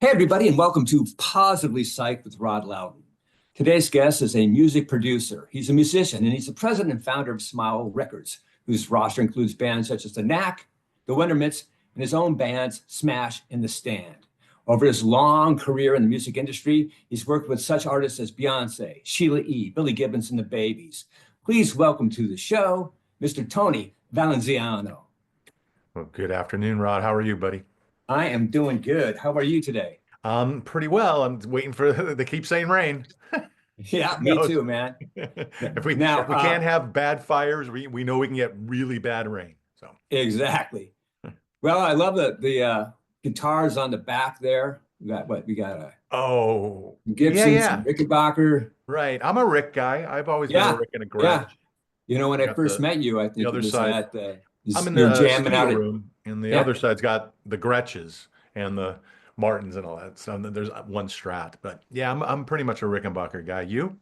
Hey, everybody, and welcome to Positively Psyched with Rod Loudon. Today's guest is a music producer. He's a musician, and he's the president and founder of Smile Records, whose roster includes bands such as the Knack, the Wintermits, and his own bands, Smash and The Stand. Over his long career in the music industry, he's worked with such artists as Beyonce, Sheila E., Billy Gibbons, and the Babies. Please welcome to the show, Mr. Tony Valenziano. Well, good afternoon, Rod. How are you, buddy? I am doing good. How are you today? Pretty well. I'm waiting for they keep saying rain. Yeah, Who me knows? too, man. If we Now, if we can't have bad fires, we know we can get really bad rain. So, exactly. Well, I love the guitars on the back there. We got what? We got a oh, yeah, Gibson, some yeah, Rickenbacker. right. I'm a Rick guy. I've always been a Yeah, Rick and a yeah. Gretsch. When I I got first met you, I the think it other was side. at I'm in you're the jamming studio out at room, and the yeah. other side's got the Gretches and the Martins and all that. So there's one Strat, but yeah, I'm pretty much a Rickenbacker guy. You?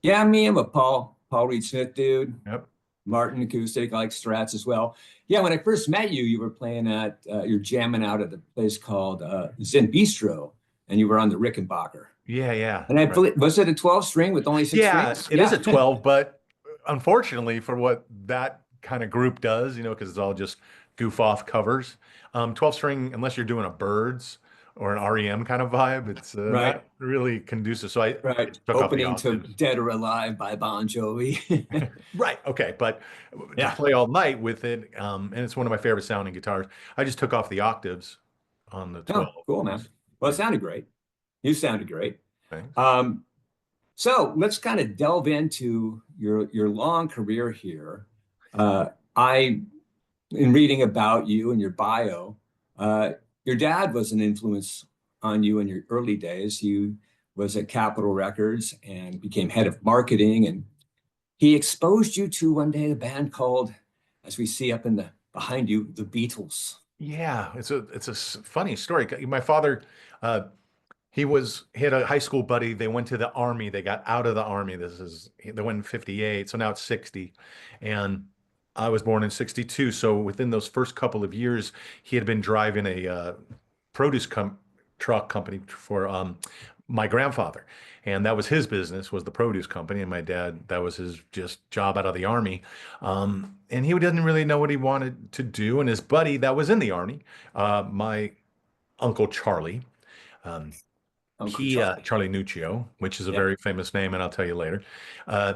Yeah, me, I'm a Paul Reed Smith dude. Yep. Martin acoustic, I like Strats as well. Yeah, when I first met you, you were playing at you're jamming out at a place called Zen Bistro, and you were on the Rickenbacker. Yeah, yeah. And I Right. believe was it a 12 string with only six Yeah, strings? it is Yeah. a 12, but unfortunately for what that kind of group does, because it's all just goof off covers, 12 string, unless you're doing a Birds or an REM kind of vibe, it's Right. not really conducive. So I Right. just took off the Opening to octaves. Dead or Alive by Bon Jovi. Right. Okay. But to Yeah. play all night with it, and it's one of my favorite sounding guitars, I just took off the octaves on the Oh, 12. cool, man. Well, it sounded great. You sounded great. Thanks. Um, so let's kind of delve into your long career here. I, in reading about you and your bio, uh, your dad was an influence on you in your early days. He was at Capitol Records and became head of marketing, and he exposed you to one day a band called, as we see up in the behind you, the Beatles. Yeah, it's a funny story. My father, uh, he had a high school buddy. They went to the army. They got out of the army. They went in 58, so now it's 60. And I was born in 62. So within those first couple of years, he had been driving a produce truck company for my grandfather. And that was his business, was the produce company. And my dad, that was his just job out of the army. And he didn't really know what he wanted to do. And his buddy that was in the army, my Uncle Charlie, um, Uncle he Charlie. Charlie Nuccio, which is a Yeah. very famous name, and I'll tell you later. Uh,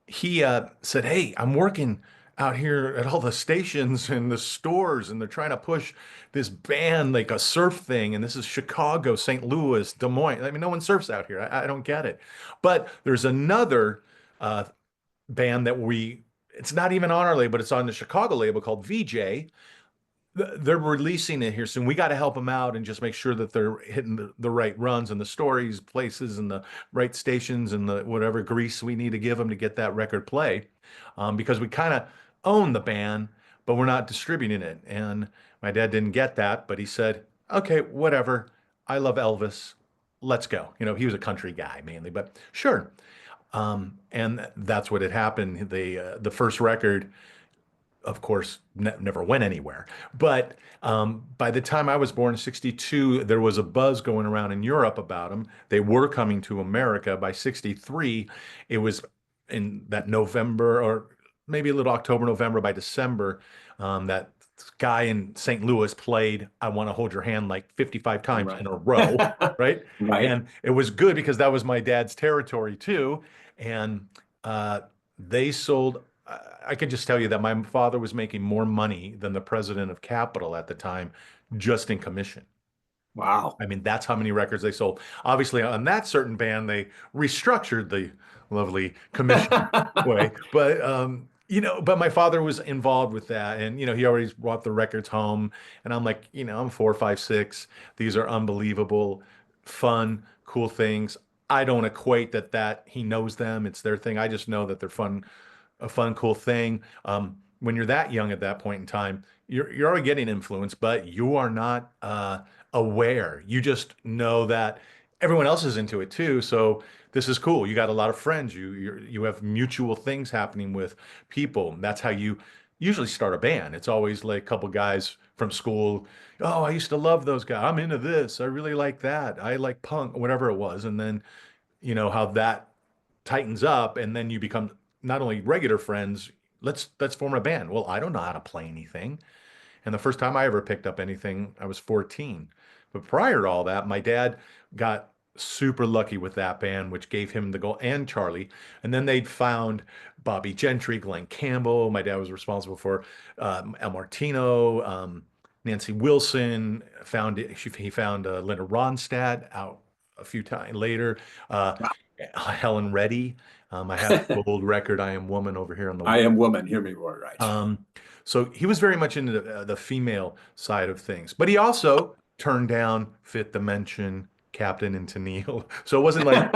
he said, "Hey, I'm working out here at all the stations and the stores, and they're trying to push this band like a surf thing, and this is Chicago, St. Louis, Des Moines. I mean, no one surfs out here. I don't get it. But there's another uh, band that it's not even on our label, but it's on the Chicago label called VJ. They're releasing it here soon. We got to help them out and just make sure that they're hitting the right runs and the stories, places, and the right stations and the whatever grease we need to give them to get that record play, because we kind of own the band, but we're not distributing it. And my dad didn't get that, but he said, "Okay, whatever. I love Elvis. Let's go." He was a country guy mainly, but sure. And that's what had happened. The first record, of course, never went anywhere. But by the time I was born in 62, there was a buzz going around in Europe about them. They were coming to America. By 63, it was in that November, or maybe a little October, November, by December, that guy in St. Louis played I Want to Hold Your Hand like 55 times Right. in a row, right? Right. And it was good because that was my dad's territory too. And they sold. I can just tell you that my father was making more money than the president of Capitol at the time, just in commission. Wow. I mean, that's how many records they sold. Obviously, on that certain band, they restructured the lovely commission way. But but my father was involved with that, and he always brought the records home, and I'm like, I'm 4, 5, 6. These are unbelievable, fun, cool things. I don't equate that he knows them. It's their thing. I just know that they're fun, a fun, cool thing. When you're that young at that point in time, you're already getting influence, but you are not aware. You just know that everyone else is into it too. So this is cool. You got a lot of friends. You have mutual things happening with people. That's how usually start a band. It's always like a couple guys from school. Oh, I used to love those guys. I'm into this. I really like that. I like punk, whatever it was. And then, how that tightens up and then you become not only regular friends, let's form a band. Well, I don't know how to play anything. And the first time I ever picked up anything, I was 14. But prior to all that, my dad got super lucky with that band, which gave him the goal, and Charlie. And then they'd found Bobby Gentry, Glenn Campbell. My dad was responsible for El Martino, Nancy Wilson. He found Linda Ronstadt out a few times later. Uh, Helen Reddy. I have the old record, I Am Woman, over here on the I wall. Am Woman, hear me roar, right? So he was very much into the female side of things, but he also turned down Fifth Dimension, Captain and Tennille. So it wasn't like,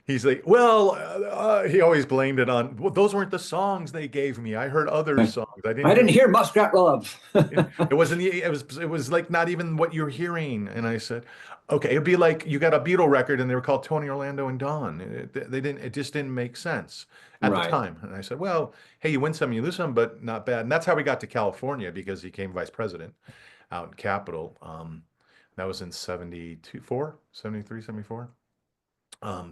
he's like, well, he always blamed it on, well, those weren't the songs they gave me. I heard other songs. I I didn't didn't hear. hear Muskrat Love. It wasn't. It was like not even what you're hearing. And I said, okay, it'd be like you got a Beatle record and they were called Tony Orlando and Dawn. They didn't. It just didn't make sense at the Right. time. And I said, well, hey, you win some, you lose some, but not bad. And that's how we got to California because he came vice president out in Capitol. That was in 72, 4, 73, 74.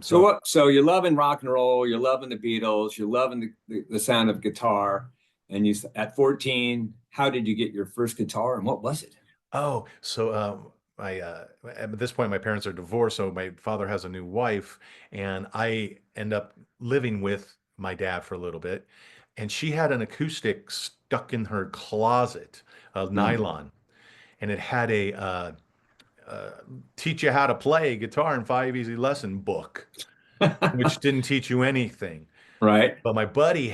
So So what? So you're loving rock and roll. You're loving the Beatles. You're loving the sound of guitar. And at 14, how did you get your first guitar, and what was it? I at this point my parents are divorced, so my father has a new wife, and I end up living with my dad for a little bit, and she had an acoustic stuck in her closet, a Hmm. nylon, and it had a uh, teach you how to play guitar in 5 easy lesson book, which didn't teach you anything. Right. But my buddy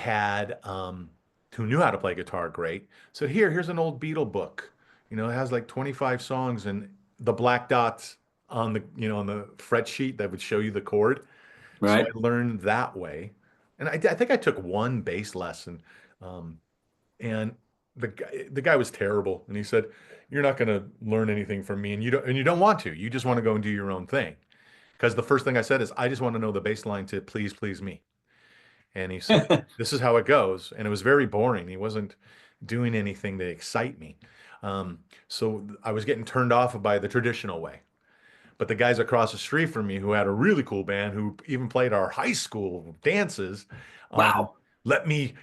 who knew how to play guitar great, said, here's an old Beatle book. It has like 25 songs and the black dots on on the fret sheet that would show you the chord. So I Right. learned that way. And I think I took one bass lesson. Um, and the guy was terrible. And he said, you're not going to learn anything from me. And you don't want to. You just want to go and do your own thing. Because the first thing I said is, I just want to know the bass line to Please, Please Me. And he said, this is how it goes. And it was very boring. He wasn't doing anything to excite me. So I was getting turned off by the traditional way. But the guys across the street from me who had a really cool band who even played our high school dances, Wow. let me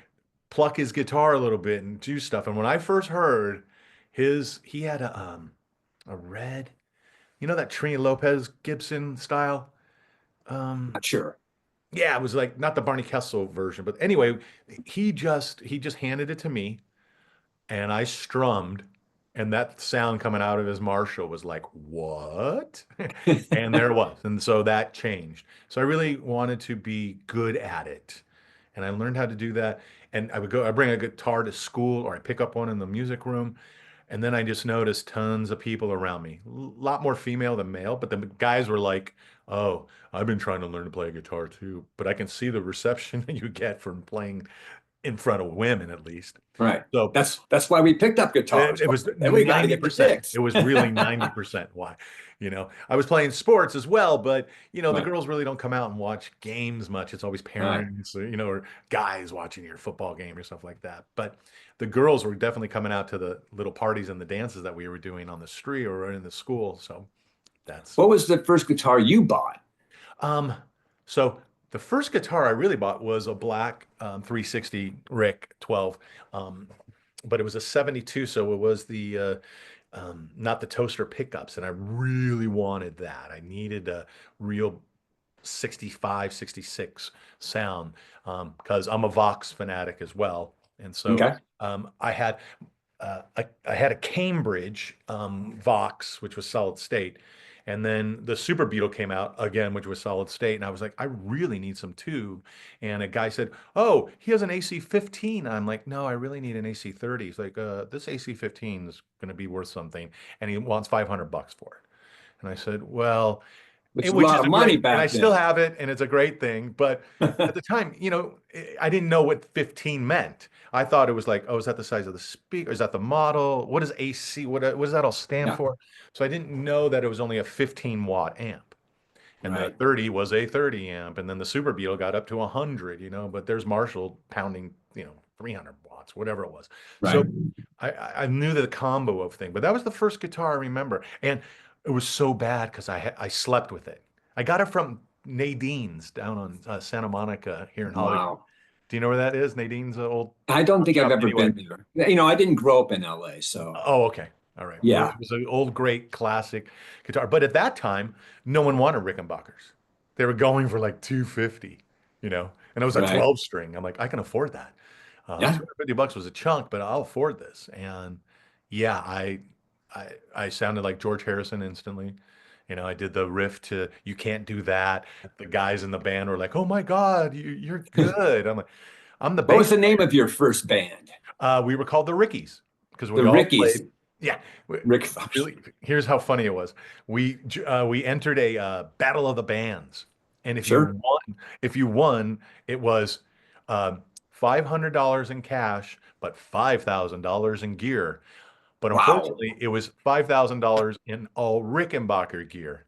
pluck his guitar a little bit and do stuff. And when I first heard he had a red, that Trini Lopez Gibson style. Um, Not sure. Yeah, it was like not the Barney Kessel version, but anyway, he just handed it to me and I strummed and that sound coming out of his Marshall was like, "What?" And there it was. And so that changed. So I really wanted to be good at it. And I learned how to do that. And I bring a guitar to school or I pick up one in the music room. And then I just noticed tons of people around me, a lot more female than male, but the guys were like, "Oh, I've been trying to learn to play guitar too." But I can see the reception that you get from playing in front of women, at least. Right. So That's why we picked up it, guitars. it was And we got to get the 90%. chicks. It was really 90% why. I was playing sports as well, but the Right. girls really don't come out and watch games much. It's always Right. parents, or guys watching your football game or stuff like that. But the girls were definitely coming out to the little parties and the dances that we were doing on the street or in the school. So that's What was the first guitar you bought? um so the first guitar I really bought was a black 360 Rick 12. Um, but it was a 72, so it was the not the toaster pickups, and I really wanted that. I needed a real 65, 66 sound because I'm a Vox fanatic as well. And so Okay. I had a Cambridge Vox, which was solid state. And then the Super Beetle came out again, which was solid state. And I was like, I really need some tube. And a guy said, oh, he has an AC-15. I'm like, no, I really need an AC-30. He's like, this AC-15 is going to be worth something. And he wants $500 for it. And I said, well, Which is a which lot is of a money great, and I back still then. have it, and it's a great thing. But at the time, I didn't know what 15 meant. I thought it was like, oh, is that the size of the speaker? Is that the model? What is AC? What does that all stand Yeah. for? So I didn't know that it was only a 15-watt amp. And the Right. 30 was a 30 amp. And then the Super Beetle got up to 100, but there's Marshall pounding, 300 watts, whatever it was. Right. So I knew the combo of thing, but that was the first guitar I remember. And it was so bad because I slept with it. I got it from Nadine's down on Santa Monica here in Hollywood. Wow. Do you know where that is? Nadine's old I don't pawn think I've shop. ever Anyway, been there. I didn't grow up in LA, so oh, okay. All right. Well, yeah. it was an old, great classic guitar. But at that time, no one wanted Rickenbackers. They were going for like 250, and it was a Right. 12 string. I'm like, I can afford that. Yeah. 250 bucks was a chunk, but I'll afford this. And yeah, I sounded like George Harrison instantly. I did the riff to "You Can't Do That." The guys in the band were like, "Oh my God, you're good." I'm like, I'm the What was bass the name player. of your first band? We were called the Rickies because we The all Rickies. played. Yeah, Rick Fox. really. Here's how funny it was. We entered a battle of the bands, and Sure. if you won, it was $500 in cash, but $5,000 in gear. But Wow. unfortunately, it was $5,000 in all Rickenbacker gear,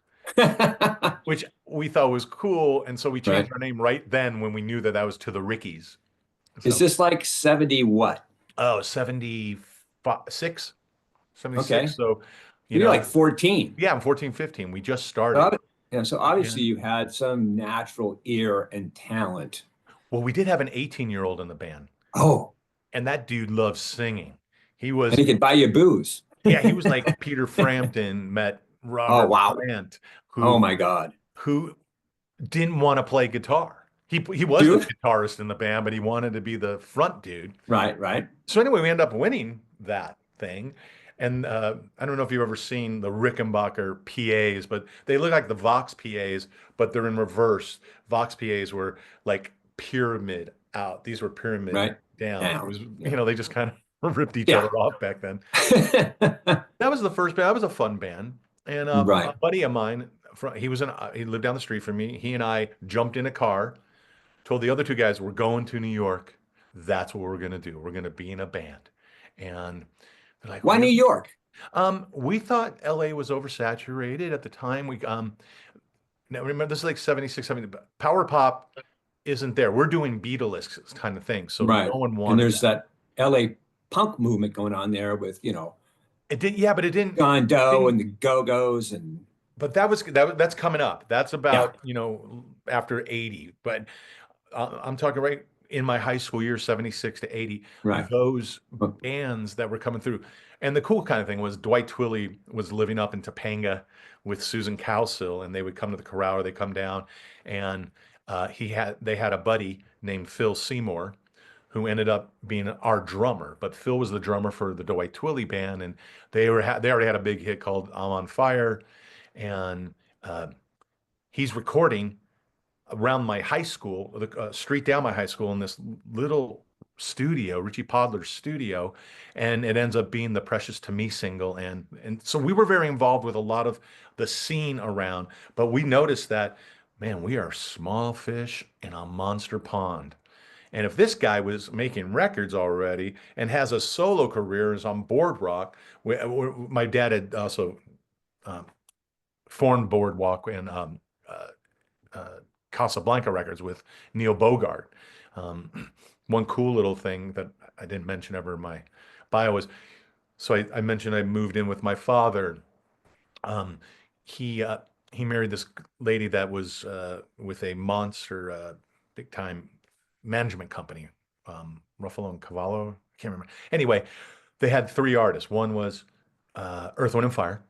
which we thought was cool, and so we changed Right. our name right then when we knew that that was to the Rickies. Is So, this like 70 what? oh, 76, Okay. 76. So, you You're like know, 14. yeah, I'm 14, 15. We just started. So, yeah, so obviously And you had some natural ear and talent. well, we did have an 18-year-old in the band, Oh, and that dude loves singing. He and was, he could buy you booze. yeah, he was like Peter Frampton met Oh, Robert wow. Plant, Oh who my God. who didn't want to play guitar. He was the Dude. guitarist in the band, but he wanted to be the front dude. Right, right. So anyway, we end up winning that thing. And I don't know if you've ever seen the Rickenbacker PAs, but they look like the Vox PAs, but they're in reverse. Vox PAs were like pyramid out. These were pyramid Right. down. It Down. was, Yeah. they just kind of ripped each other Yeah. off back then. That was the first band. That was a fun band. And a Right. buddy of mine, he lived down the street from me. He and I jumped in a car, told the other two guys, we're going to New York. That's what we're going to do. We're going to be in a band. And they're like, Why New really? York? We thought LA was oversaturated at the time. Now remember, this is like 76, 70. Power pop isn't there. We're doing Beatles kind of thing. So no Right. one And wanted there's that. that LA punk movement going on there with, It didn't, yeah, but John Doe and the didn't, Go-Go's and but that's coming up. That's yeah, about, after 80. But I'm talking right in my high school year, 76 to 80, right. those bands that were coming through. And the cool kind of thing was Dwight Twilley was living up in Topanga with Susan Cowsill, and they would come to the corral or they come down. And they had a buddy named Phil Seymour who ended up being our drummer. But Phil was the drummer for the Dwight Twilley band, and they already had a big hit called "I'm on Fire," and he's recording around my high school, the street down my high school, in this little studio, Richie Podler's studio, and it ends up being the "Precious to Me" single, and so we were very involved with a lot of the scene around, but we noticed that, man, we are small fish in a monster pond. And if this guy was making records already and has a solo career, is on Boardwalk, my dad had also um, formed Boardwalk and uh, Casablanca Records with Neil Bogart. One cool little thing that I didn't mention ever in my bio was, so I mentioned I moved in with my father. Um, he uh, he married this lady that was with a monster, big time management company, Ruffalo and Cavallo. I can't remember. Anyway, they had three artists. One was Earth, Wind and Fire.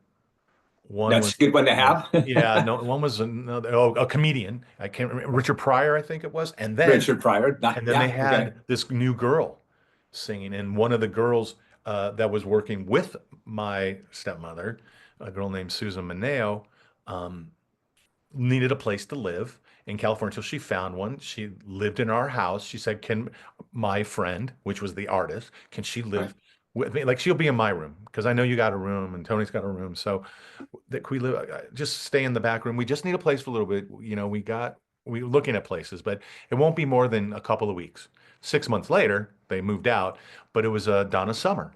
One That's was, a good one to have. yeah, no, one was another, a comedian. I can't remember, Richard Pryor, I think it was. Richard Pryor. They Yeah, okay. had this new girl singing, and one of the girls that was working with my stepmother, a girl named Susan Mineo, um, needed a place to live in California. So she found one. She lived in our house. She said, "Can my friend, which was the artist, can she Right. live with me? Like she'll be in my room because I know you got a room and Tony's got a room. So that we live, just stay in the back room. We just need a place for a little bit. We're looking at places, but it won't be more than a couple of weeks." 6 months later, they moved out, but it was Donna Summer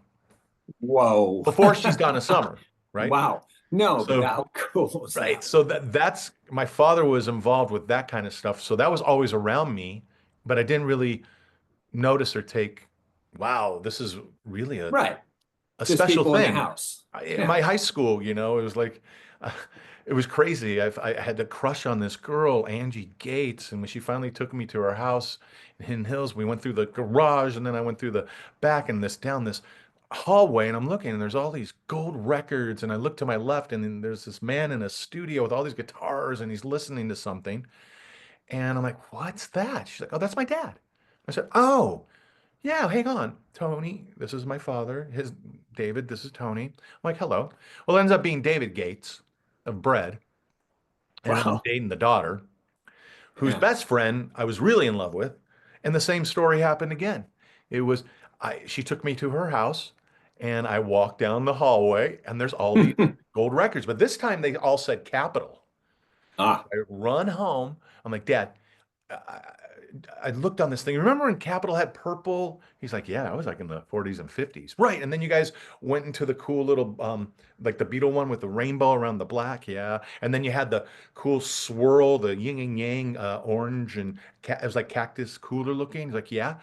Whoa. before she's Donna Summer, right? Wow. No, but So, how cool is right. that? So that's my father was involved with that kind of stuff. So that was always around me, but I didn't really notice or take wow, this is really Right. a Just special people in the thing. house. In Yeah. my high school, it was like, uh, it was crazy. I had a crush on this girl, Angie Gates, and when she finally took me to her house in Hidden Hills, we went through the garage, and then I went through the back and down this hallway, and I'm looking, and there's all these gold records, and I look to my left, and then there's this man in a studio with all these guitars, and he's listening to something, and I'm like, "What's that?" She's like, "Oh, that's my dad." I said, "Oh." Yeah, hang on. Tony, this is my father. David, this is Tony. I'm like, hello. Well, it ends up being David Gates of Bread. And then I'm Wow. dating the daughter, whose Yeah. best friend I was really in love with. And the same story happened again. It was, she took me to her house and I walked down the hallway and there's all these gold records. But this time they all said Capitol. Ah, I run home. I'm like, Dad, I, I looked on this thing. Remember when Capitol had purple? He's like, yeah, I was like in the 40s and 50s. Right. And then you guys went into the cool little, like the Beetle one with the rainbow around the black. Yeah. And then you had the cool swirl, the yin and yang, orange and it was like cactus cooler looking. He's like, yeah.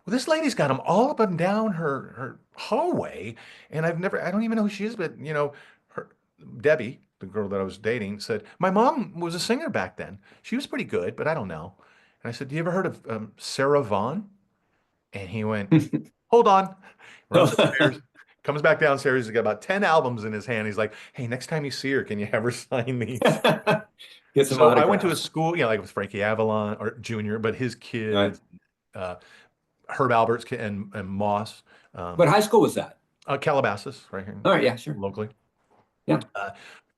Well, this lady's got them all up and down her hallway. And I don't even know who she is, but her, Debbie, the girl that I was dating, said, my mom was a singer back then. She was pretty good, but I don't know. And I said, "Do you ever heard of Sarah Vaughan?" And he went, "Hold on." Runs upstairs, comes back downstairs. He's got about 10 albums in his hand. He's like, "Hey, next time you see her, can you have her sign these?" get some So I went to a autographs. school, like with Frankie Avalon or Jr., but his Right. kids, uh, Herb Albert's kid and Moss, What um, high school was that? Calabasas, right here All right. Yeah, sure. locally. Yeah. Uh,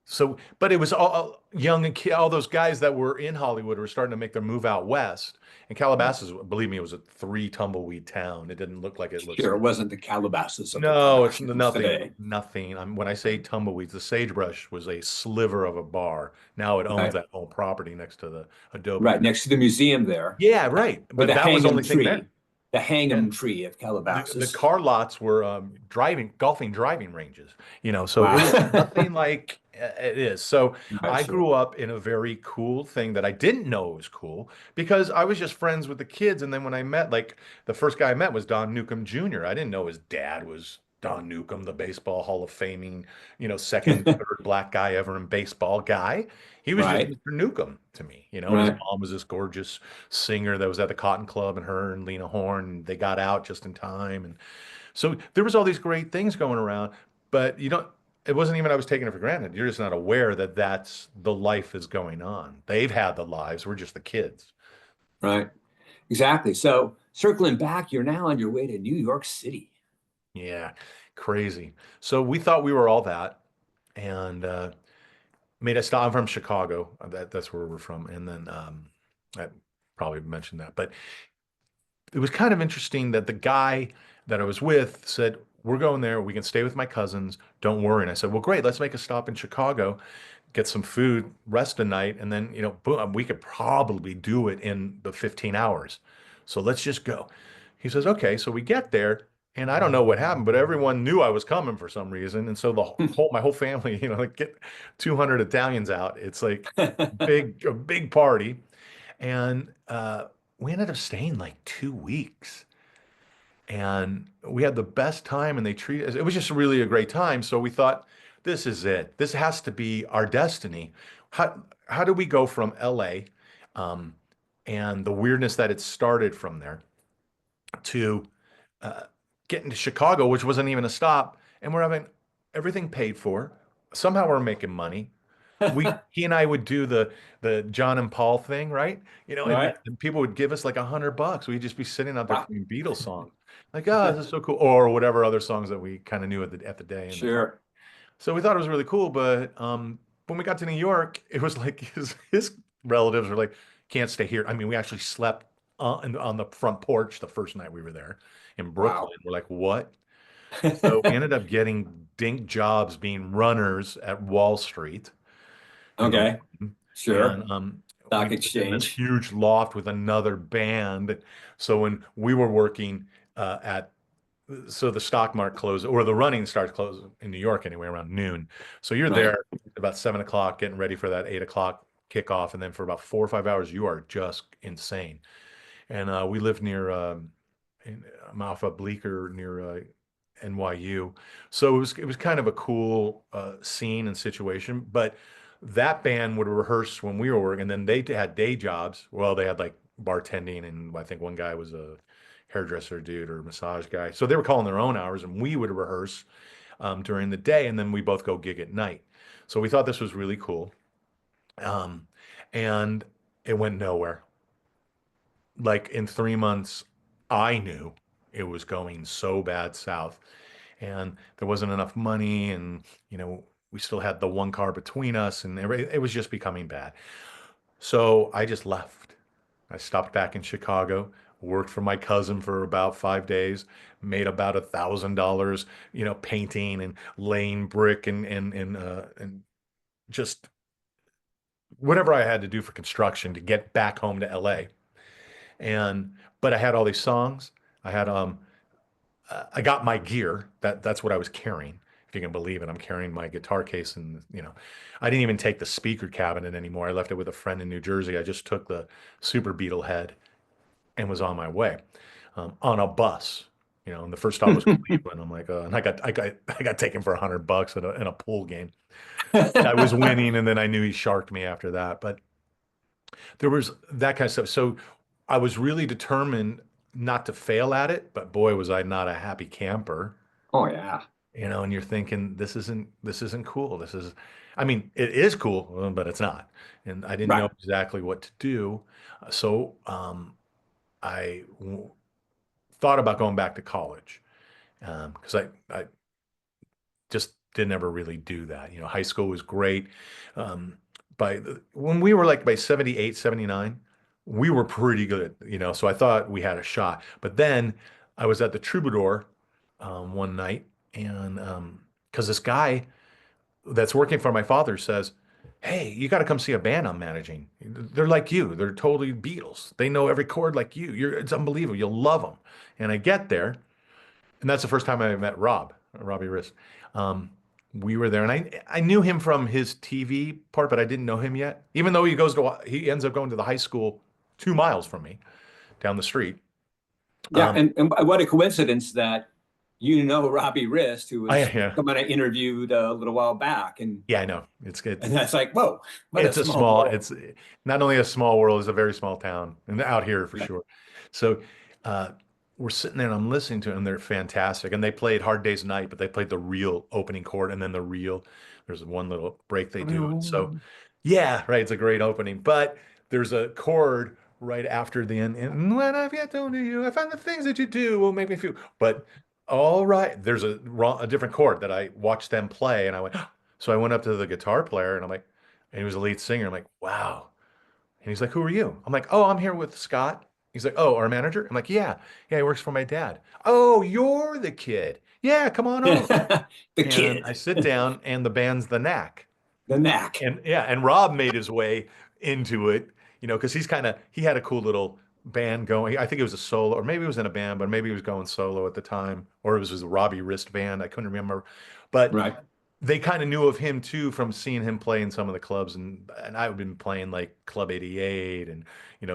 so, but it was all young and all those guys that were in Hollywood were starting to make their move out west. And Calabasas, believe me, it was a three tumbleweed town. It didn't look like it looks. Sure. It wasn't the Calabasas of the No, it's Kardashians nothing, today. nothing. When I say tumbleweeds, the Sagebrush was a sliver of a bar. Now it owns Right. that whole property next to the Adobe. Right. Next to the museum there, Yeah, right. or But the that was the hanging only thing there. tree, the Yeah. hanging tree of The Calabasas. car lots were golfing driving ranges, so it Wow. was nothing like it is. So Right. I Sure. grew up in a very cool thing that I didn't know was cool because I was just friends with the kids. And then when I met, like the first guy I met was Don Newcomb Jr. I didn't know his dad was Don Newcomb, the baseball Hall of Faming, second, third black guy ever in baseball guy. He was just Right. Mr. Newcomb to me, and his Right. mom was this gorgeous singer that was at the Cotton Club, and her and Lena Horne, they got out just in time. And so there was all these great things going around, but it wasn't even I was taking it for granted. You're just not aware that that's the life is going on. They've had the lives. We're just the kids. Right. Exactly. So circling back, you're now on your way to New York City. Yeah, crazy. So we thought we were all that, and made a stop. I'm from Chicago. That's where we're from. And then I probably mentioned that, but it was kind of interesting that the guy that I was with said, "We're going there. We can stay with my cousins. Don't worry." And I said, "Well, great. Let's make a stop in Chicago, get some food, rest a night, and then, boom, we could probably do it in the 15 hours. So let's just go." He says, "Okay." So we get there, and I don't know what happened, but everyone knew I was coming for some reason. And so my whole family, like get 200 Italians out. It's like a big party. And we ended up staying like 2 weeks and we had the best time and they treated us. It was just really a great time. So we thought, this is it. This has to be our destiny. How do we go from LA um, and the weirdness that it started from there to uh, getting to Chicago, which wasn't even a stop, and we're having everything paid for. Somehow we're making money. He and I would do the John and Paul thing, right? And, Right. and people would give us like $100. We'd just be sitting out there Wow. playing Beatles songs, like, oh, this is so cool, or whatever other songs that we kind of knew at the day in the car. Sure. So we thought it was really cool, but when we got to New York, it was like his relatives were like, can't stay here. I mean, we actually slept on the front porch the first night we were there in Brooklyn. Wow. We're like, what? So we ended up getting dink jobs being runners at Wall Street in Okay. Manhattan. Sure. And we Stock lived in this exchange. huge loft with another band. So when we were working so the stock market closes, or the running starts closing in New York anyway, around noon. So you're Right. there about 7 o'clock, getting ready for that 8 o'clock kickoff. And then for about 4 or 5 hours, you are just insane. And we lived near I'm off of Bleecker near NYU. So it was kind of a cool scene and situation. But that band would rehearse when we were working, and then they had day jobs. Well, they had like bartending, and I think one guy was a hairdresser dude or massage guy. So they were calling their own hours, and we would rehearse during the day, and then we both go gig at night. So we thought this was really cool. Um, and it went nowhere. Like in 3 months, I knew it was going so bad south, and there wasn't enough money, and we still had the one car between us, and it was just becoming bad. So I just left. I stopped back in Chicago, worked for my cousin for about 5 days, made about $1,000, painting and laying brick and just whatever I had to do for construction to get back home to LA. And but I had all these songs. I had I got my gear. That's what I was carrying. If you can believe it, I'm carrying my guitar case, and I didn't even take the speaker cabinet anymore. I left it with a friend in New Jersey. I just took the Super Beetle head and was on my way on a bus. And the first stop was Cleveland. I'm like, and I got taken for $100 in a pool game. I was winning, and then I knew he sharked me after that. But there was that kind of stuff. So I was really determined not to fail at it, but boy, was I not a happy camper. Oh yeah. And you're thinking, this isn't cool. I mean, it is cool, but it's not. And I didn't Right. know exactly what to do. So I thought about going back to college because I just didn't ever really do that. High school was great. Um, when we were like by 78, 79, we were pretty good, so I thought we had a shot. But then I was at the Troubadour one night, and because this guy that's working for my father says, "Hey, you got to come see a band I'm managing. They're like you. They're totally Beatles. They know every chord like you. It's unbelievable. You'll love them." And I get there, and that's the first time I met Robbie Rist. Um, we were there, and I knew him from his TV part, but I didn't know him yet. Even though he ends up going to the high school 2 miles from me down the street. Yeah, Um, and what a coincidence that Robbie Rist, who I was yeah someone I interviewed a little while back, and yeah I know it's good. that's like, whoa, what a It's a small small. world. It's not only a small world; it's a very small town, and out here for Right. sure. So uh, we're sitting there, and I'm listening to them. They're fantastic, and they played Hard Day's Night, but they played the real opening chord, and then the real. There's one little break they do. So yeah, right. It's a great opening, but there's a chord right after the end. And when I've yet to know you, I find the things that you do will make me feel. But all right, there's a different chord that I watched them play, and I went. So I went up to the guitar player, and I'm like, and he was the lead singer. I'm like, wow. And he's like, who are you? I'm like, oh, I'm here with Scott. He's like, oh, our manager? I'm like, yeah. Yeah, he works for my dad. Oh, you're the kid. Yeah, come on over. The And I kid, sit down, and the band's the Knack. the Knack. And yeah, and Rob made his way into it, because he had a cool little band going. I think it was a solo, or maybe it was in a band, but maybe he was going solo at the time, or it was a Robbie Wrist band. I couldn't remember. But Right, they kind of knew of him too from seeing him play in some of the clubs, and I've been playing like Club 88 and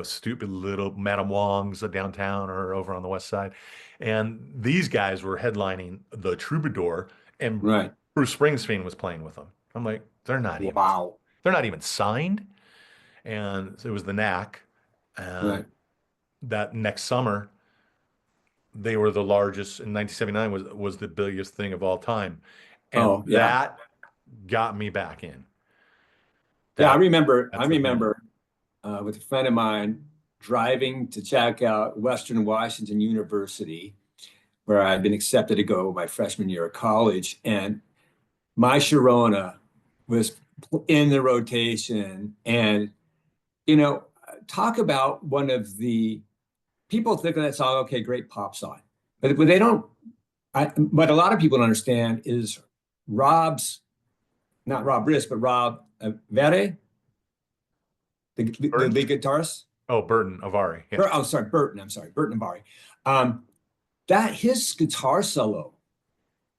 stupid little Madame Wong's downtown or over on the west side, and these guys were headlining the Troubadour, and right. Bruce Springsteen was playing with them. I'm like, Wow. they're not even signed, and it was the Knack, and Right. that next summer they were the largest in 1979 was the biggest thing of all time, and Oh yeah. that got me back in. Yeah, I That remember. I that's the band. remember with a friend of mine driving to check out Western Washington University, where I'd been accepted to go my freshman year of college, and my Sharona was in the rotation, and you know, talk about one of the people think of that song, okay, great pop song, but what they don't, what a lot of people don't understand is Rob's, not Rob Riss, but Rob Vere, the Burton? lead guitarist. Oh, Burton Avari. Yeah, Oh, sorry, Burton. I'm sorry, Burton and Barry. Um, that his guitar solo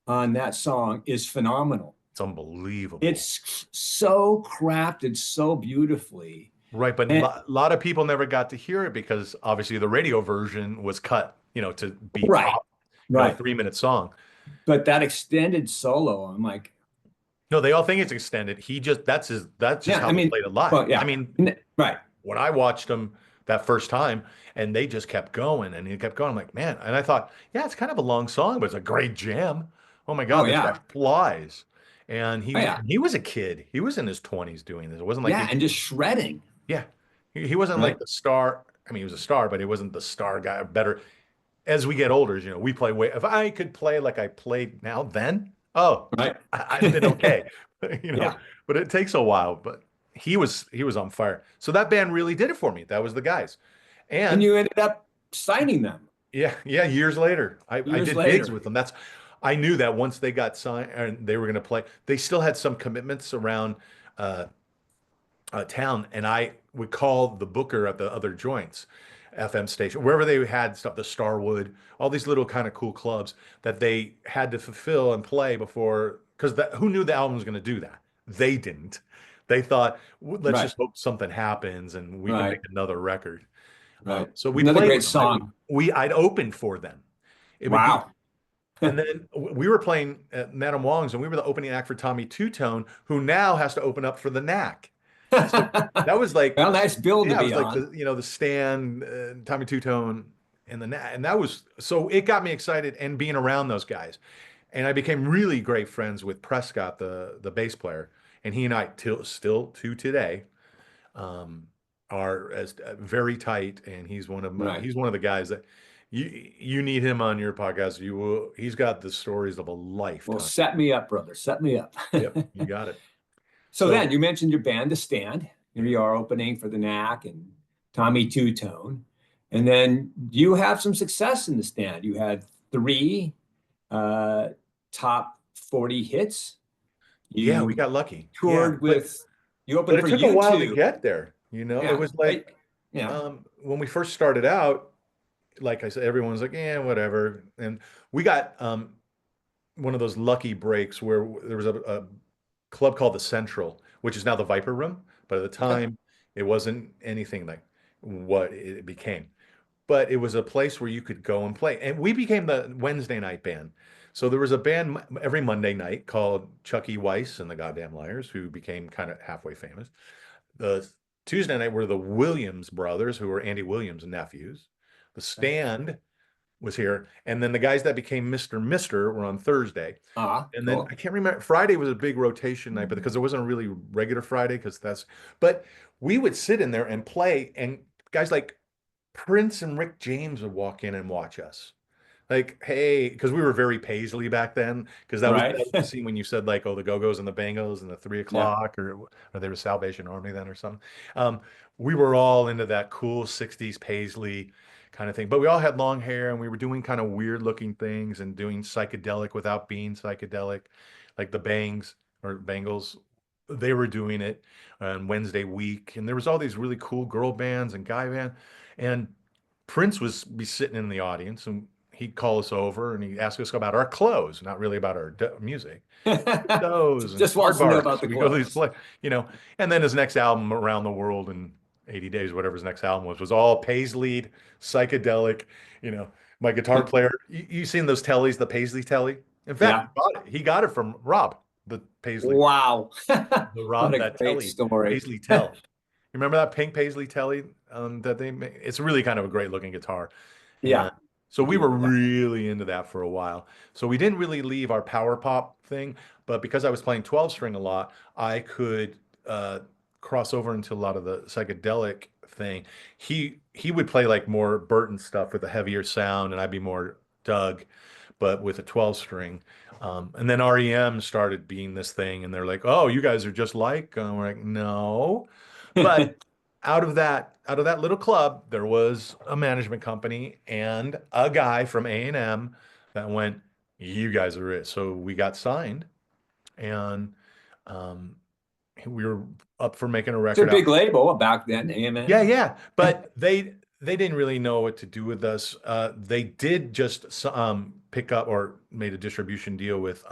on that song is phenomenal. it's unbelievable. It's so crafted so beautifully. Right, but And a lot of people never got to hear it because obviously the radio version was cut, to be right, pop, a right. 3 minute song. But that extended solo, I'm like, No, they all think it's extended. That's just yeah, how I he mean, played it live. well, I yeah, mean, right, when I watched him that first time and they just kept going and he kept going, I'm like, man, and I thought, yeah, it's kind of a long song, but it's a great jam. Oh my oh God, this guy yeah, flies. And oh yeah, he was a kid. He was in his 20s doing this. It wasn't like yeah, and just shredding, yeah. He wasn't like right, the star. I mean, he was a star, but he wasn't the star guy. Better as we get older, we play way. If I could play like I played now, then right, I'd been okay, yeah. But it takes a while. But he was on fire. So that band really did it for me. That was the guys, And and you ended up signing them yeah, yeah. Years later, I years did gigs later. with them. I knew that once they got signed and they were going to play, they still had some commitments around. Uh, Town, and I would call the booker at the other joints, FM station, wherever they had stuff, the Starwood, all these little kind of cool clubs that they had to fulfill and play before, because who knew the album was going to do that? They didn't. They thought, Let's Right, just hope something happens and we can right, make another record." right. So we Another played great with them. song. I'd open for them. It would be, Wow. and then we were playing at Madame Wong's, and we were the opening act for Tommy Two Tone, who now has to open up for the Knack. So that was like, Well, nice bill to yeah, it be was like on. the Stan, Tommy Two Tone, and that was so it got me excited and being around those guys, and I became really great friends with Prescott, the bass player, and he and I still to today um, are as very tight, and Right. he's one of the guys that you need him on your podcast. He's got the stories of a Well, lifetime. set me up, brother. Set me up. Yep, you got it. So So then you mentioned your band, The Stand. Here yeah. you are opening for the Knack and Tommy Two Tone. And then you have some success in The Stand. You had three uh, top 40 hits. Yeah, we You got lucky. Yeah, toured with, you but opened it for took a while to U2. get there. It Yeah. was like Yeah. when we first started out, like I said, everyone's like, yeah, whatever. And we got one of those lucky breaks where there was a club called the Central, which is now the Viper Room, but at the Okay. time it wasn't anything like what it became. But it was a place where you could go and play. And we became the Wednesday night band. So there was a band every Monday night called Chucky Weiss and the Goddamn Liars, who became kind of halfway famous. The Tuesday night were the Williams brothers, who were Andy Williams' nephews. The Stand was here, and then the guys that became Mr. were on Thursday. Ah, And then I cool. can't remember. Friday was a big rotation night, but because there wasn't a really regular Friday, but we would sit in there and play, and guys like Prince and Rick James would walk in and watch us. Like, hey, because we were very Paisley back then, because that Right. was the scene when you said like, oh, the Go-Go's and the Bangles and the three Yeah. o'clock, or they were Salvation Army then or something. Um, we were all into that cool 60s Paisley kind of thing. But we all had long hair and we were doing kind of weird looking things and doing psychedelic without being psychedelic, like the Bangs or Bangles. They were doing it on Wednesday week. And there was all these really cool girl bands and guy band. And Prince was be sitting in the audience and he'd call us over and he'd ask us about our clothes, not really about our music. Those and Just wants to know about Aardvarks. the We go to these clothes. play, you know, and then his next album, Around the World in 80 Days, whatever his next album was all Paisley, psychedelic. You know, my guitar player, you seen those tellies, the Paisley telly? In fact, Yeah. he got it from Rob, the Paisley, Wow. the What Rob, a that great telly, story. Paisley tell. You remember that pink Paisley telly that they made? It's really kind of a great looking guitar. Yeah, And so I we were do. Yeah. really into that for a while. So we didn't really leave our power pop thing, but because I was playing 12 string a lot, I could cross over into a lot of the psychedelic thing. He would play like more Burton stuff with a heavier sound, and I'd be more Doug, but with a 12 string. And then REM started being this thing, and they're like, "Oh, you guys are just like," and we're like, "No." But out of that little club, there was a management company and a guy from A&M that went, "You guys are it." So we got signed, and um, we were up for making a It's a record out. big label back then, Yeah, AMM. yeah, but they didn't really know what to do with us. They did just pick up or made a distribution deal with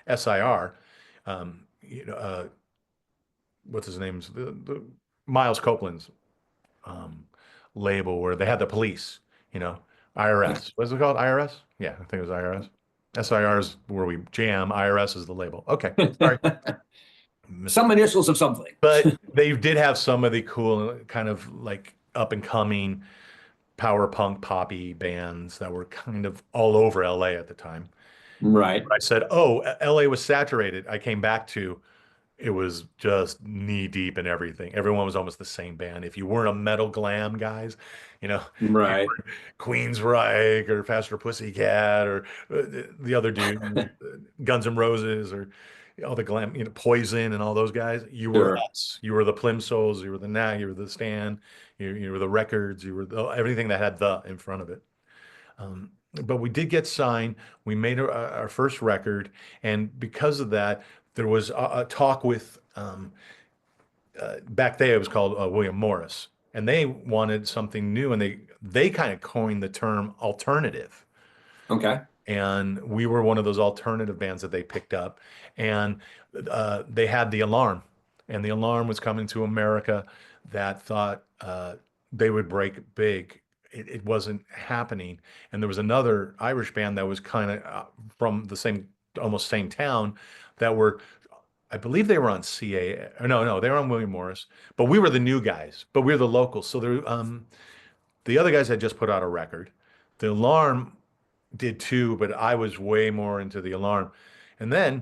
SIR. What's his name's the Miles Copeland's um, label where they had the police, you know, IRS. What's it called? IRS? Yeah, I think it was IRS. SIR is where we jam. IRS is the label. Okay, sorry. Some initials of something. But they did have some of the cool kind of like up and coming power punk poppy bands that were kind of all over LA at the time. Right. I said, "Oh, LA was saturated." I came back to it was just knee deep in everything. Everyone was almost the same band. If you weren't a metal glam guys, you know, you Right. were Queensryche or Faster Pussycat or the other dude, Guns N' Roses or all the glam, you know, Poison and all those guys. You were Sure. us. You were the Plimsolls. You were the Knack. You were the Stand. You were the Records. You were everything that had the in front of it. But we did get signed. We made our first record, and because of that, there was a talk with back then it was called William Morris, and they wanted something new, and they kind of coined the term alternative. Okay. And we were one of those alternative bands that they picked up, and they had the Alarm, and the Alarm was coming to America that thought they would break big. It wasn't happening, and there was another Irish band that was kind of from the same, almost same town, that were, I believe they were on CA, or no, they were on William Morris, but we were the new guys, but we were the locals. So the other guys had just put out a record. The Alarm did too, but I was way more into the Alarm. And then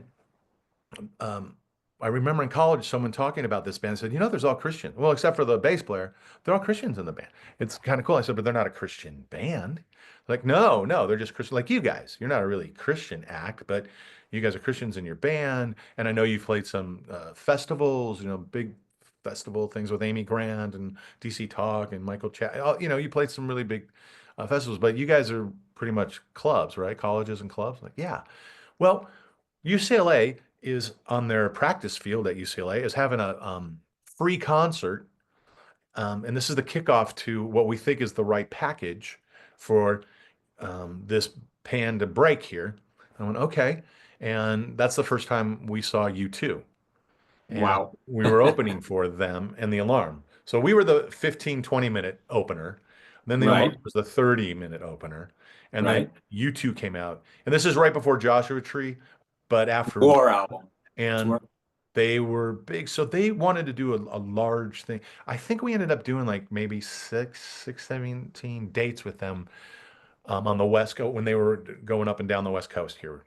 um, I remember in college someone talking about this band said, there's all Christian. Well, except for the bass player, they're all Christians in the band. It's kind of cool. I said, but they're not a Christian band. Like, no, they're just Christian, like you guys. You're not a really Christian act, but you guys are Christians in your band. And I know you've played some festivals, big festival things with Amy Grant and DC Talk and Michael Chat. You played some really big festivals, but you guys are pretty much clubs, right? Colleges and clubs. Like, yeah. Well, UCLA is on their practice field at UCLA is having a free concert, and this is the kickoff to what we think is the right package for this pan to break here. I went, okay, and that's the first time we saw U2, and Wow. we were opening for them and the Alarm. So we were the 15, 20-minute opener. Then the Alarm Right. was the 30-minute opener. And then Right. U2 came out. And this is right before Joshua Tree, but after that. War album. And they were big. So they wanted to do a large thing. I think we ended up doing like maybe 17 dates with them on the West Coast when they were going up and down the West Coast here.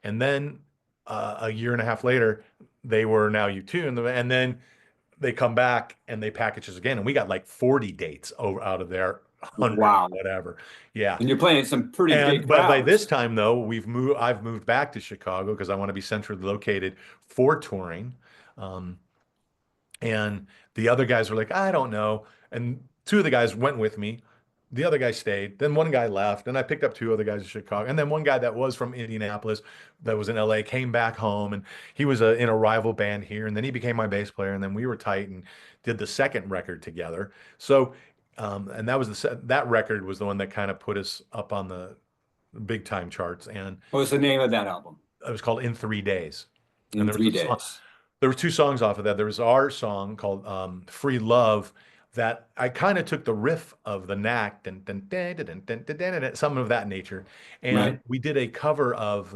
And then a year and a half later, they were now U2, and then they come back and they package us again, and we got like 40 dates out of their 100, Wow. whatever. Yeah. And you're playing some pretty big And but by this crowds. time though, I've moved back to Chicago because I want to be centrally located for touring. Um, and the other guys were like, I don't know. And two of the guys went with me. The other guy stayed. Then one guy left. And I picked up two other guys in Chicago. And then one guy that was from Indianapolis that was in LA came back home. And he was in a rival band here. And then he became my bass player. And then we were tight and did the second record together. So, and that was that record was the one that kind of put us up on the big time charts. And What was the name of that album? it was called In 3 Days. And In 3 days. there were two songs off of that. There was our song called Free Love that I kind of took the riff of the Knack, dun, dun, dun, dun, dun, dun, dun, dun, dun, some of that nature. And Right. we did a cover of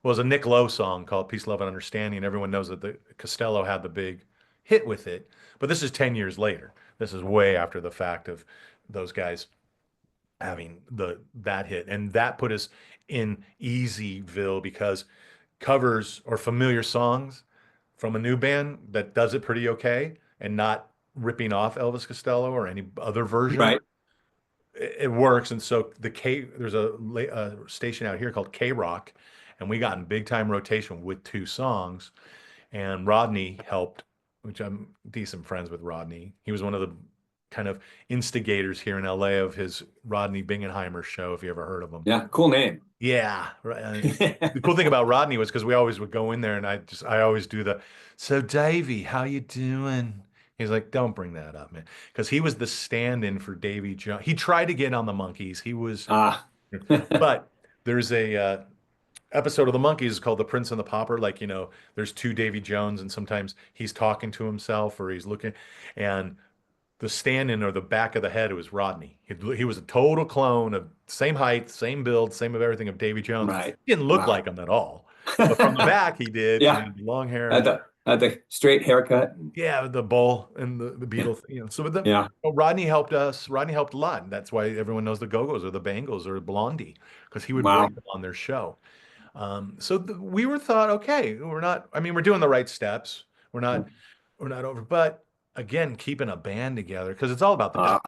was a Nick Lowe song called Peace, Love, and Understanding. Everyone knows that the Costello had the big hit with it. But this is 10 years later. This is way after the fact of those guys having that hit. And that put us in Easyville because covers or familiar songs from a new band that does it pretty okay and not ripping off Elvis Costello or any other version, Right. it works. And so there's a station out here called K Rock, and we got in big time rotation with two songs. And Rodney helped, which I'm decent friends with Rodney. He was one of the kind of instigators here in LA of his Rodney Bingenheimer show, if you ever heard of him. Yeah. Cool name. Yeah. The cool thing about Rodney was because we always would go in there and I always do so Davey, how you doing? He's like, don't bring that up, man. Because he was the stand-in for Davy Jones. He tried to get on the Monkees. He was, Ah. but there's episode of the Monkees is called The Prince and the Pauper. Like, there's two Davy Jones, and sometimes he's talking to himself or he's looking, and the stand-in or the back of the head was Rodney. He was a total clone of same height, same build, same of everything of Davy Jones. Right. He didn't look like Wow. him at all. But from the back, he did, and he Yeah. had long hair. Had the straight haircut. Yeah, the bowl and the Beatles, So with them, Yeah. Rodney helped us. Rodney helped a lot. And that's why everyone knows the Go-Go's or the Bangles or Blondie, because he would bring Wow. them on their show. So we were thought, okay, we're not. I mean, we're doing the right steps. We're not over. But again, keeping a band together because it's all about the Uh,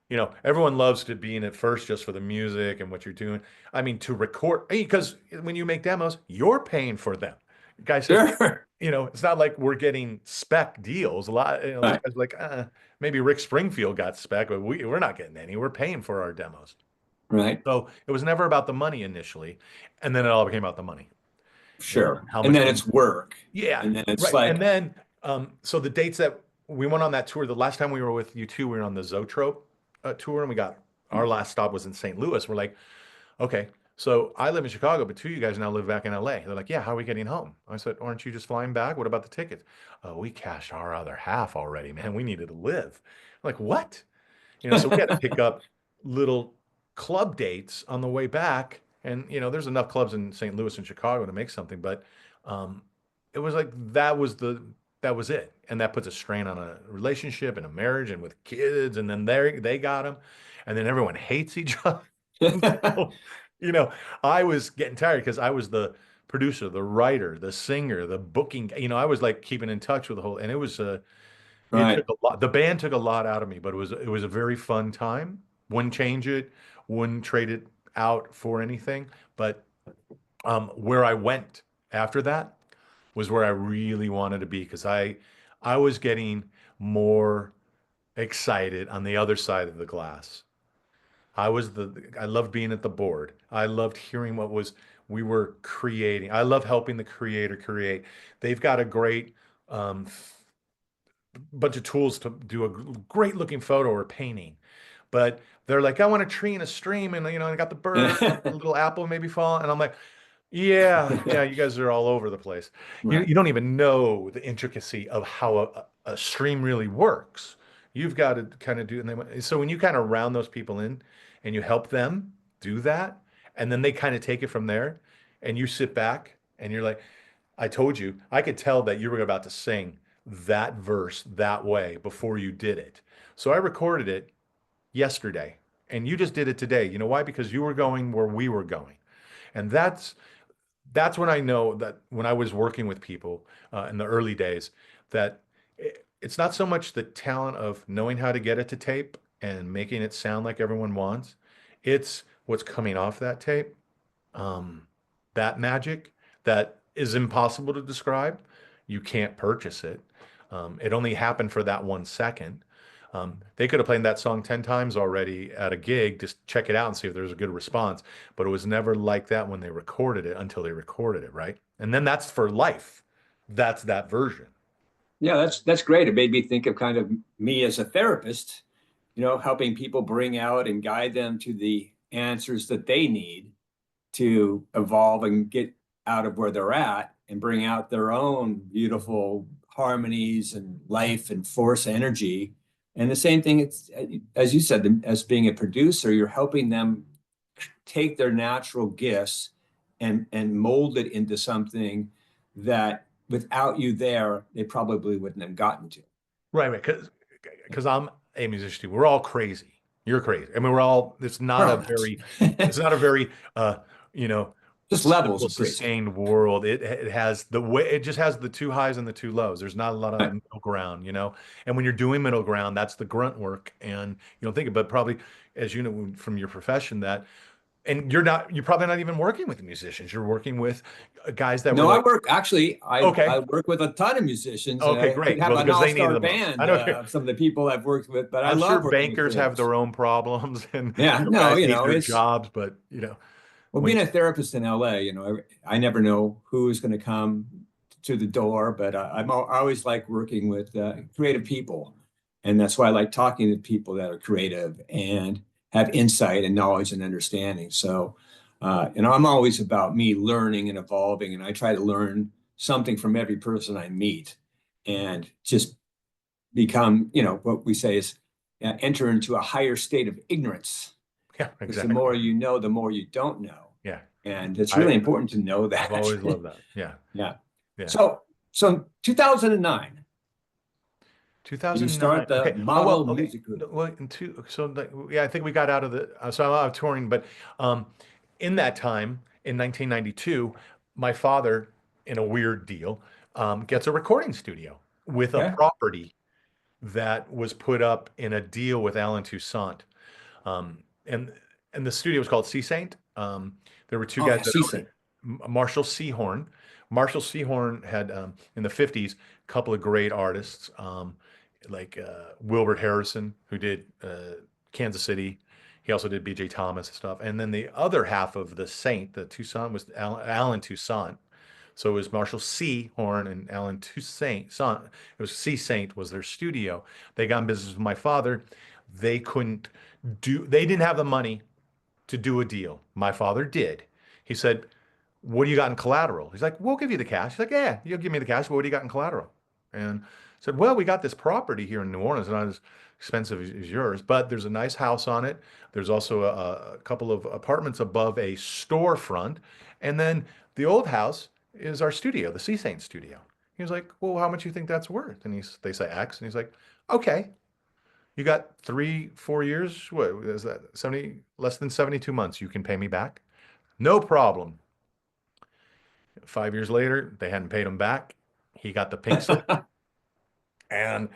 demo. Everyone loves to be in it first just for the music and what you're doing. I mean, to record, because when you make demos, you're paying for them. Guys says, sure. it's not like we're getting spec deals. A lot, Right. guys like, maybe Rick Springfield got spec, but we're not getting any. We're paying for our demos. Right. So it was never about the money initially, and then it all became about the money. Sure. How And much then it's work. Yeah, And then it's right. like, And then, so the dates that we went on that tour, the last time we were with you two, we were on the Zoetrope tour, and our last stop was in St. Louis. We're like, okay, so I live in Chicago, but two of you guys now live back in LA. They're like, yeah, how are we getting home? I said, aren't you just flying back? What about the tickets? Oh, we cashed our other half already, man. We needed to live. I'm like, what? So we had to pick up little club dates on the way back. And, there's enough clubs in St. Louis and Chicago to make something, but it was like that was it. And that puts a strain on a relationship and a marriage and with kids. And then they got them. And then everyone hates each other. So, I was getting tired because I was the producer, the writer, the singer, the booking. I was like keeping in touch with the whole, and it was it right. took a lot. The band took a lot out of me, but it was a very fun time. Wouldn't change it, wouldn't trade it out for anything. But where I went after that was where I really wanted to be because I was getting more excited on the other side of the glass. I loved being at the board. I loved hearing we were creating. I love helping the creator create. They've got a great bunch of tools to do a great looking photo or painting. But they're like, I want a tree and a stream, and I got the bird, a little apple maybe fall, and I'm like, yeah, you guys are all over the place. Right. You don't even know the intricacy of how a stream really works. You've got to kind of do, so when you kind of round those people in and you help them do that, and then they kind of take it from there, and you sit back and you're like, I told you, I could tell that you were about to sing that verse that way before you did it. So I recorded it yesterday, and you just did it today. You know why? Because you were going where we were going. And that's when I know that when I was working with people in the early days, that it's not so much the talent of knowing how to get it to tape and making it sound like everyone wants. It's what's coming off that tape, that magic that is impossible to describe. You can't purchase it. It only happened for that 1 second. They could have played that song 10 times already at a gig, just check it out and see if there's a good response. But it was never like that when they recorded it until they recorded it, right? And then that's for life. That's that version. Yeah, that's great. It made me think of kind of me as a therapist, helping people bring out and guide them to the answers that they need to evolve and get out of where they're at and bring out their own beautiful harmonies and life and force energy. And the same thing, it's as you said, as being a producer, you're helping them take their natural gifts and mold it into something that without you there, they probably wouldn't have gotten to. Right. Because I'm a musician too. We're all crazy. You're crazy. I mean, we're all, it's not a very, you know, just levels simple, of crazy. sustained world. It has it just has the two highs and the two lows. There's not a lot of Right. middle ground, And when you're doing middle ground, that's the grunt work. And you don't think about probably, as you know from your profession, and you're probably not even working with musicians. You're working with guys that No, were I like, work actually. okay, I work with a ton of musicians. okay, I could great. have Well, an because they need all-star the most. band I don't care. of some of the people I've worked with, but I I'm sure love working with bankers have creatives. their own problems and Yeah, no, guys hate their it's jobs, but well, when being a therapist in LA, I never know who is going to come to the door, but I always like working with creative people, and that's why I like talking to people that are creative and have insight and knowledge and understanding. So And I'm always about me learning and evolving, and I try to learn something from every person I meet, and just become, what we say is enter into a higher state of ignorance. Yeah, Because the exactly. more you know, the more you don't know. Yeah. And it's really I important to know I've that. always loved that. Yeah. Yeah. Yeah. So 2009, you 2009. start the Okay. Oh well. model Okay. music group. No, well, so yeah, I think we got out of the. So I'm out of touring, but um, in that time, in 1992, my father, in a weird deal, gets a recording studio with a Okay. property that was put up in a deal with Alan Toussaint. Um, and and the studio was called Sea Saint. There were two Oh guys yeah, that owned CC. it. Marshall Sehorn. Marshall Sehorn had in the 50s a couple of great artists like Wilbert Harrison, who did Kansas City. He also did B.J. Thomas and stuff. And then the other half of the Saint, the Toussaint, was Alan Toussaint. So it was Marshall C. Horn and Alan Toussaint. It was C. Saint was their studio. They got in business with my father. They couldn't they didn't have the money to do a deal. My father did. He said, "What do you got in collateral?" He's like, "We'll give you the cash." He's like, "Yeah, you'll give me the cash, but what do you got in collateral?" And I said, "Well, we got this property here in New Orleans, not as expensive as yours, but there's a nice house on it. There's also a couple of apartments above a storefront, and then the old house is our studio, the Sea Saint studio." He was like, "Well, how much do you think that's worth?" And they say X, and he's like, "Okay." You got 3, 4 years. What is that? 70, less than 72 months. You can pay me back. No problem. 5 years later, they hadn't paid him back. He got the pink slip. And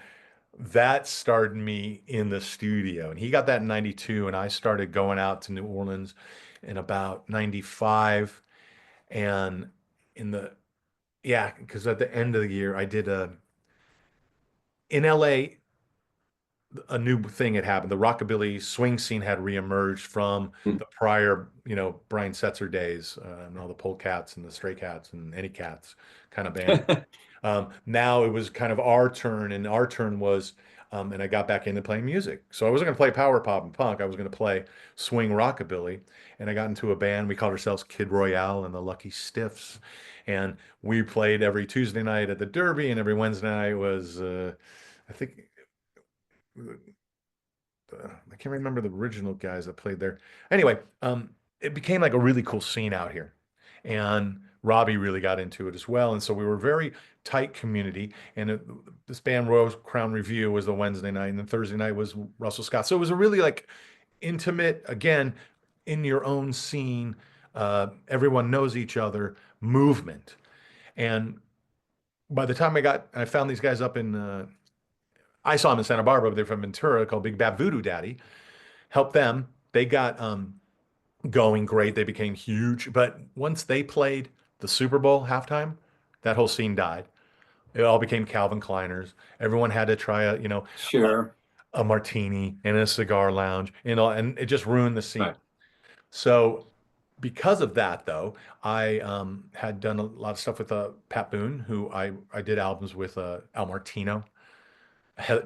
that started me in the studio. And he got that in 92. And I started going out to New Orleans in about 95. And in the, yeah, because at the end of the year, I did in LA, a new thing had happened. The rockabilly swing scene had reemerged from the prior, Brian Setzer days, and all the Polecats and the Stray Cats and Any Cats kind of band. Now it was kind of our turn, and our turn was, and I got back into playing music. So I wasn't going to play power pop and punk. I was going to play swing rockabilly, and I got into a band. We called ourselves Kid Royale and the Lucky Stiffs, and we played every Tuesday night at the Derby, and every Wednesday night was, I think I can't remember the original guys that played there. Anyway, it became like a really cool scene out here, and Robbie really got into it as well. And so we were a very tight community. And this band Royal Crown Review was the Wednesday night, and then Thursday night was Russell Scott. So it was a really like intimate, again, in your own scene. Everyone knows each other movement. And by the time I found these guys up in I saw them in Santa Barbara, but they're from Ventura, called Big Bad Voodoo Daddy. Helped them. They got going great. They became huge. But once they played the Super Bowl halftime, that whole scene died. It all became Calvin Kleiners. Everyone had to try Sure. a martini in a cigar lounge, and it just ruined the scene. Right. So because of that, though, I had done a lot of stuff with Pat Boone, who I did albums with Al Martino,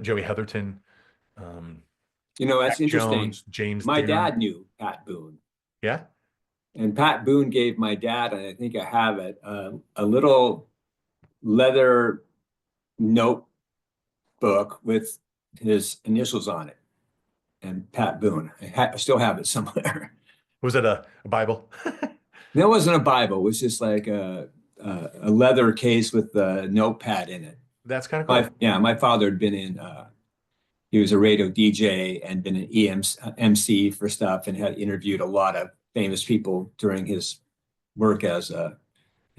Joey Heatherton, um, That's Jack interesting. Jones, James My Dean. dad knew Pat Boone, Yeah. and Pat Boone gave my dad, and I think I have it, a little leather notebook with his initials on it, and Pat Boone. I still have it somewhere. Was it a Bible? That wasn't a Bible. It was just like a leather case with a notepad in it. That's kind of cool. My father had been in. He was a radio DJ and been an MC for stuff, and had interviewed a lot of famous people during his work as a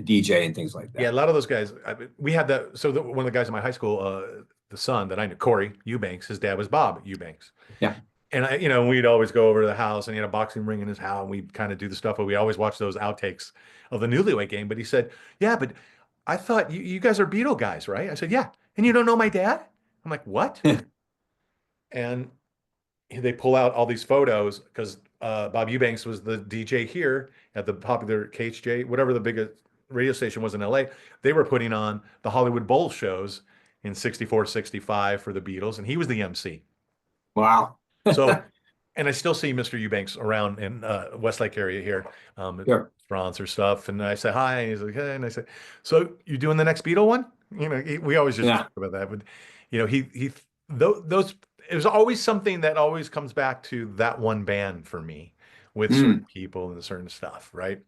DJ and things like Yeah, a that. lot of those guys. We had that. So one of the guys in my high school, the son that I knew, Corey Eubanks, his dad was Bob Eubanks. Yeah. And we'd always go over to the house, and he had a boxing ring in his house, and we'd kind of do the stuff, but we always watch those outtakes of the Newlywed Game. But he said, "Yeah, but I thought you guys are Beatle guys, right?" I said, "Yeah." "And you don't know my dad?" I'm like, "What?" And they pull out all these photos because Bob Eubanks was the DJ here at the popular KHJ, whatever the biggest radio station was in LA. They were putting on the Hollywood Bowl shows in 64, 65 for the Beatles, and he was the MC. Wow. So and I still see Mr. Eubanks around in Westlake area here, at Sure. restaurants or stuff. And I say hi, and he's like, hey, and I say, so you doing the next Beatle one? We always just Yeah. joke about that, but those there's always something that always comes back to that one band for me with certain Mm. people and certain stuff, right?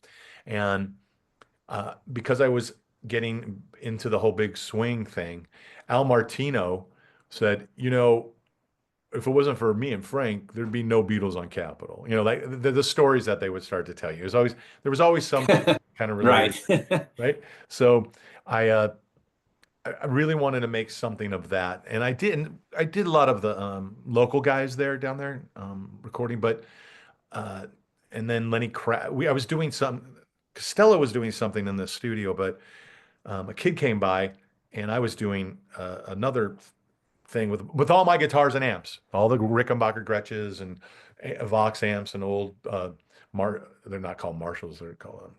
And because I was getting into the whole big swing thing, Al Martino said, if it wasn't for me and Frank, there'd be no Beatles on Capitol. Like the stories that they would start to tell you. There was always something kind of related, Right. right? So I I really wanted to make something of that, and I did. And I did a lot of the local guys there down there recording, but uh, and then I was doing some. Costello was doing something in the studio, but a kid came by, and I was doing another thing with all my guitars and amps, all the Rickenbacker Gretches and Vox amps and old they're not called Marshalls, they're called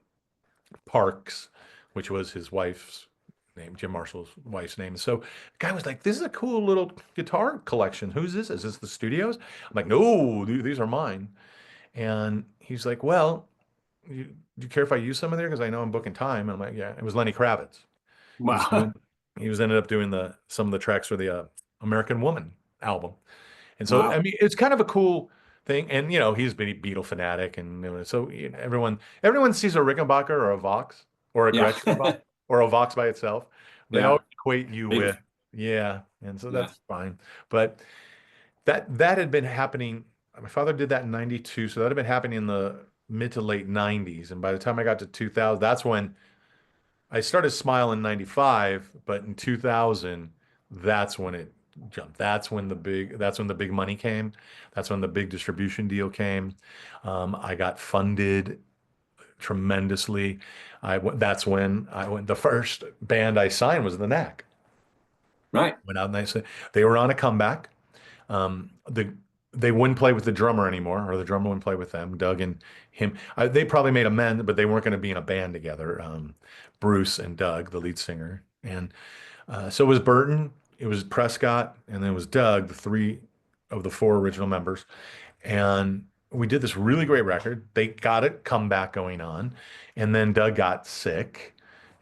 Parks, which was his wife's name, Jim Marshall's wife's name. So the guy was like, "This is a cool little guitar collection. Whose is this? Is this the studio's?" I'm like, "No, these are mine." And he's like, "Well, do you care if I use some of there? Because I know I'm booking time." And I'm like, "Yeah." It was Lenny Kravitz. He was Wow. doing, he was ended up doing some of the tracks for the American Woman album. And so, I Wow. mean, it's kind of a cool thing. And, he's been a Beatle fanatic. And so everyone sees a Rickenbacker or a Vox or a Yeah. Gretsch or a Vox by itself. They Yeah. always equate you Big. with, yeah. And so Yeah. that's fine. But that had been happening. My father did that in 92. So that had been happening in the mid to late 90s. And by the time I got to 2000, that's when I started Smile in 95, but in 2000, that's when it jumped. That's when the big money came. That's when the big distribution deal came. I got funded tremendously. That's when I went, the first band I signed was the Knack. Right. Went out and they were on a comeback. They wouldn't play with the drummer anymore, or the drummer wouldn't play with them. Doug and him, they probably made amends, but they weren't going to be in a band together. Bruce and Doug, the lead singer, and so it was Burton, it was Prescott, and then it was Doug, the three of the four original members. And we did this really great record. They got it comeback going on, and then Doug got sick,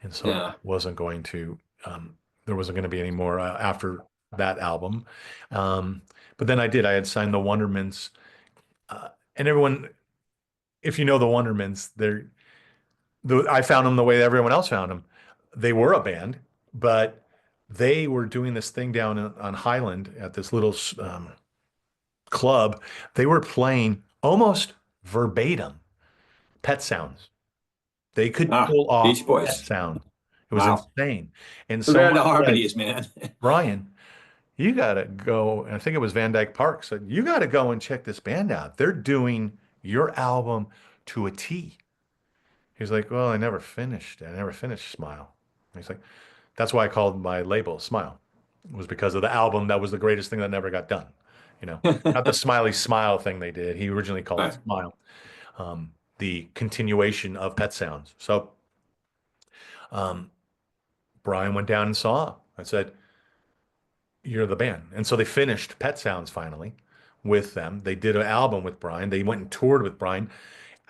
and so Yeah. there wasn't going to be any more after that album. Um, but then I had signed the Wondermans, and everyone, if you know the Wondermans, I found them the way everyone else found them. They were a band, but they were doing this thing down on Highland at this little club. They were playing almost verbatim Pet Sounds. They could Ah, pull off Beach Pet Boys. Sound. It was Wow. insane. And They're someone the said, harmonies, man. Brian, you got to go. And I think it was Van Dyke Park said, you got to go and check this band out. They're doing your album to a T. He's like, well, I never finished. I never finished Smile. He's like, that's why I called my label Smile. It was because of the album that was the greatest thing that never got done. Not the Smiley Smile thing they did. He originally called it Right. Smile, um, the continuation of Pet Sounds. So um, Brian went down and saw. I said, you're the band. And so they finished Pet Sounds finally with them. They did an album with Brian. They went and toured with Brian.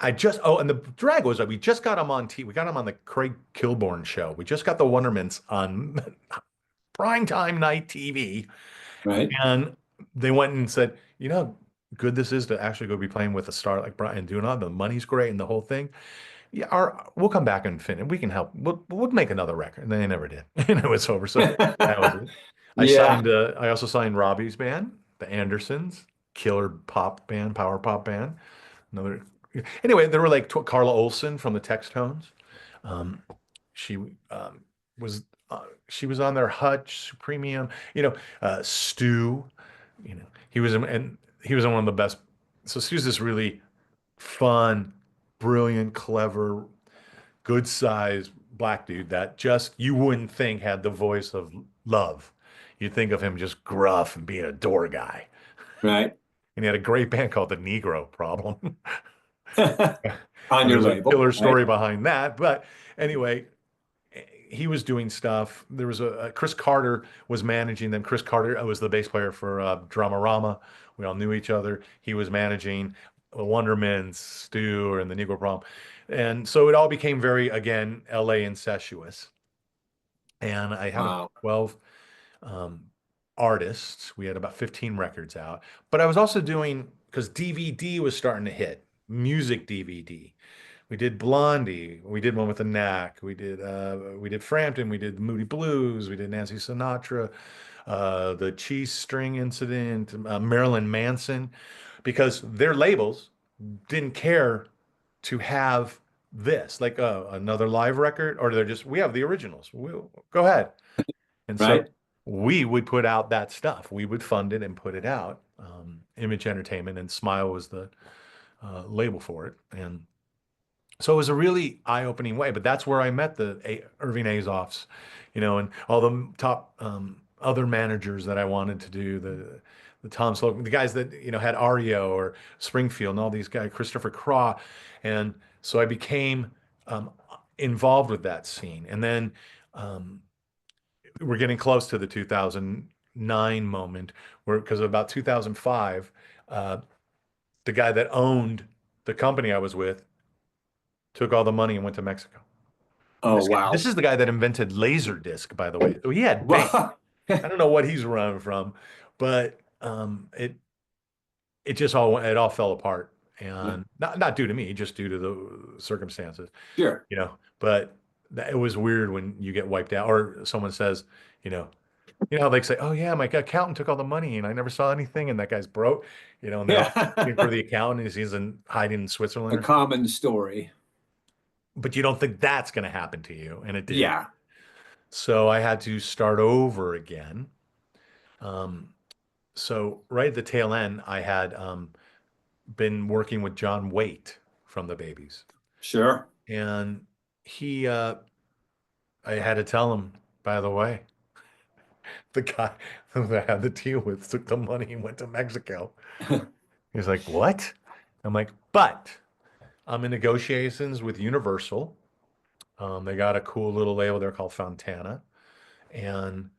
And the drag was like, we just got him on we got him on the Craig Kilborn show. We just got the Wonderments on primetime night TV. Right. And they went and said, good this is to actually go be playing with a star like Brian and doing all the money's great and the whole thing. Yeah, we'll come back and finish. We can help. We'll make another record. And they never did. And it was over. So that was it. Yeah. I also signed Robbie's band, the Andersons, killer pop band, power pop band. Another, anyway, there were like Carla Olson from the Textones. Um, she was she was on their Hutch Premium. Stu. He was in one of the best. So Stu's this really fun, brilliant, clever, good sized black dude that just you wouldn't think had the voice of love. You'd think of him just gruff and being a door guy. Right. And he had a great band called the Negro Problem. On And your there's a label, killer right? story behind that. But anyway, he was doing stuff. There was a Chris Carter was managing them. Chris Carter was the bass player for Dramarama. We all knew each other. He was managing the Wondermans, Stu, and the Negro Problem. And so it all became very, again, LA incestuous. And I had about Wow. 12 um, artists. We had about 15 records out. But I was also doing, because DVD was starting to hit, music DVD. We did Blondie. We did one with the Knack. We did Frampton. We did Moody Blues. We did Nancy Sinatra, the Cheese String Incident, Marilyn Manson, because their labels didn't care to have this, like another live record, or they're just, we have the originals. Go ahead. And so Right. we would put out that stuff. We would fund it and put it out. Image Entertainment, and Smile was the label for it. And so it was a really eye-opening way, but that's where I met Irving Azoffs, and all the top other managers that I wanted to do, the Tom Slocum, the guys that had REO or Springfield, and all these guys, Christopher Craw, and so I became um, involved with that scene. And then um, we're getting close to the 2009 moment, where, because about 2005, uh, the guy that owned the company I was with took all the money and went to Mexico. Oh, This wow. is the guy that invented Laserdisc, by the way. So he had bang. Wow. I don't know what he's running from, but it just all fell apart, and not due to me, just due to the circumstances, Sure. But it was weird when you get wiped out, or someone says, you know, how they say, "Oh yeah, my accountant took all the money and I never saw anything," and that guy's broke, and they're all looking for Yeah. the accountant. He's hiding in Switzerland A or something. common story. But you don't think that's going to happen to you, and it did. Yeah. So I had to start over again. Um, so right at the tail end, I had been working with John Waite from the Babies, Sure. and he, I had to tell him, by the way, the guy that I had the deal with took the money and went to Mexico. He's like, "What?" I'm like, "But I'm in negotiations with Universal. They got a cool little label there called Fontana, and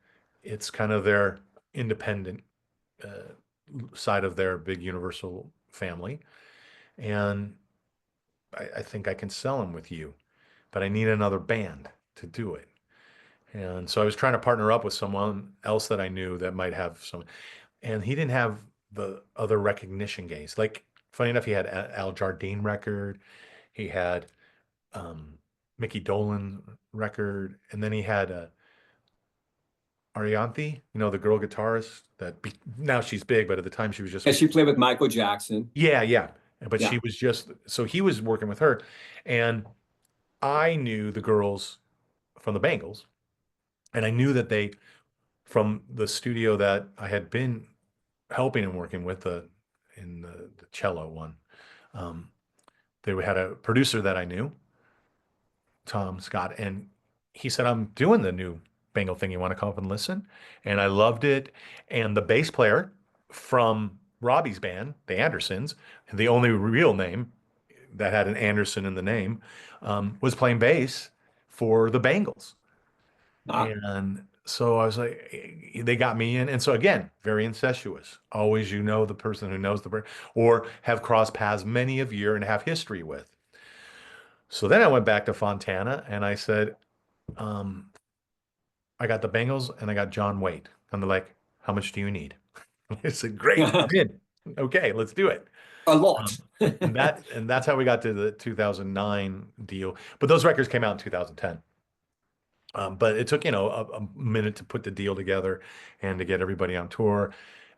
it's kind of their independent uh, side of their big Universal family. And I think I can sell them with you, but I need another band to do it." And so I was trying to partner up with someone else that I knew that might have some, and he didn't have the other recognition gains. Like, funny enough, he had Al Jardine record, he had um, Mickey Dolenz record, and then he had Arianthi, the girl guitarist now she's big, but at the time she was just, And she played with Michael Jackson. yeah, yeah. But Yeah. she was just, so he was working with her. And I knew the girls from the Bangles, and I knew that from the studio that I had been helping and working with, in the cello one, um, they had a producer that I knew, Tom Scott, and he said, "I'm doing the new Bengal thing. You want to come up and listen?" And I loved it. And the bass player from Robbie's band, the Andersons, the only real name that had an Anderson in the name, was playing bass for the Bengals. Ah, And so I was like, they got me in. And so again, very incestuous. Always, the person who knows the person, or have crossed paths many of year and have history with. So then I went back to Fontana and I said, um, I got the Bengals and I got John Waite. And they're like, "How much do you need?" I said, "Great, I'm a in. Okay, let's do it." lot. Um, and that's how we got to the 2009 deal. But those records came out in 2010. But it took, a minute to put the deal together and to get everybody on tour,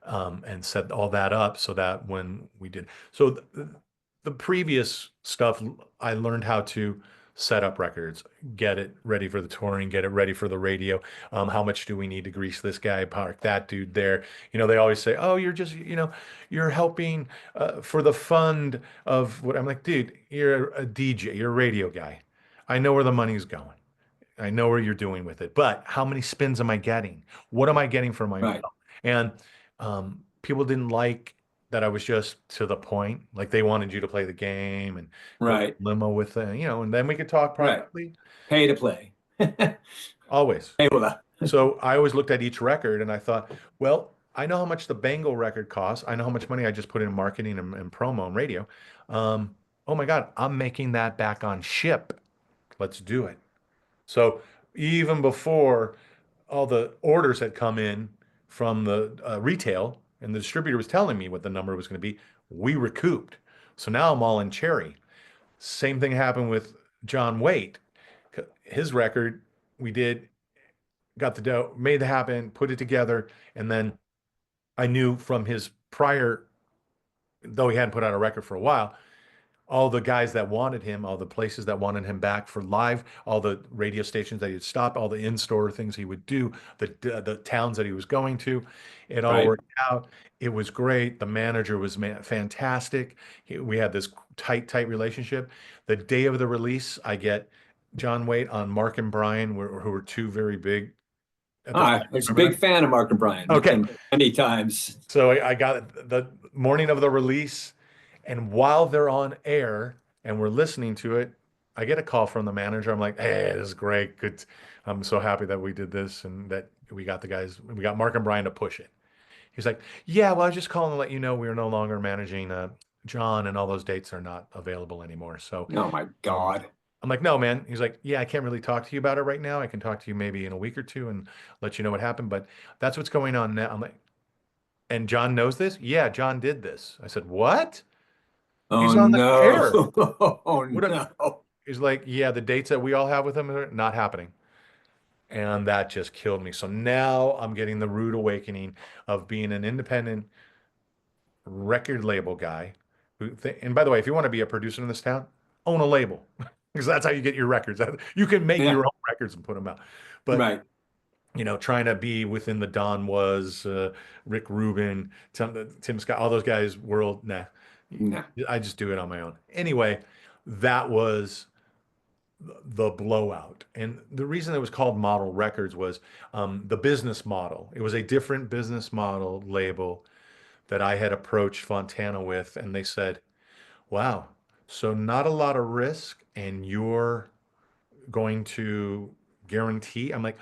and set all that up so that when we did, so the previous stuff, I learned how to set up records, get it ready for the touring, get it ready for the radio. How much do we need to grease this guy, park that dude there? They always say, "Oh, you're just, you're helping for the fund of what." I'm like, "Dude, you're a DJ, you're a radio guy. I know where the money's going. I know where you're doing with it, but how many spins am I getting? What am I getting for my Right. bill?" And people didn't like that I was just to the point. Like, they wanted you to play the game and go Right. limo with them, and then we could talk Right. privately. Pay to play. always. Hey, well, So I always looked at each record and I thought, well, I know how much the Bengal record costs. I know how much money I just put in marketing and promo and radio. Oh my God, I'm making that back on ship. Let's do it. So even before all the orders had come in from the retail and the distributor was telling me what the number was going to be, we recouped. So now I'm all in cherry. Same thing happened with John Waite. His record, we did, got the dough, made it happen, put it together, and then I knew from his prior, though he hadn't put out a record for a while, all the guys that wanted him, all the places that wanted him back for live, all the radio stations that he'd stop, all the in-store things he would do, the towns that he was going to, it all right. worked out. It was great. The manager was fantastic. We had this tight relationship. The day of the release, I get John Waite on Mark and Brian, who were two very big at the time. I was a Remember big that? fan of Mark and Brian. Met Okay. them many times. So I got the morning of the release, and while they're on air and we're listening to it, I get a call from the manager. I'm like, "Hey, this is great. Good. I'm so happy that we did this and that we got the guys, we got Mark and Brian to push it." He's like, "Yeah, well, I was just calling to let you know we are no longer managing John, and all those dates are not available anymore." So, Oh my um, God. I'm like, "No, man." He's like, "Yeah, I can't really talk to you about it right now. I can talk to you maybe in a week or two and let you know what happened, but that's what's going on now." I'm like, "And John knows this?" "Yeah, John did this." I said, "What?" Oh "He's on the no. air." Oh What a, no. he's like, "Yeah, the dates that we all have with him are not happening." And that just killed me. So now I'm getting the rude awakening of being an independent record label guy. And by the way, if you want to be a producer in this town, own a label because that's how you get your records. You can make Yeah, your own records and put them out. But right. trying to be within the Don Was, Rick Rubin, Tim Scott, all those guys world, nah. No. I just do it on my own. Anyway, that was the blowout. And the reason it was called Model Records was the business model. It was a different business model label that I had approached Fontana with, and they said, "Wow, so not a lot of risk, and you're going to guarantee?" I'm like,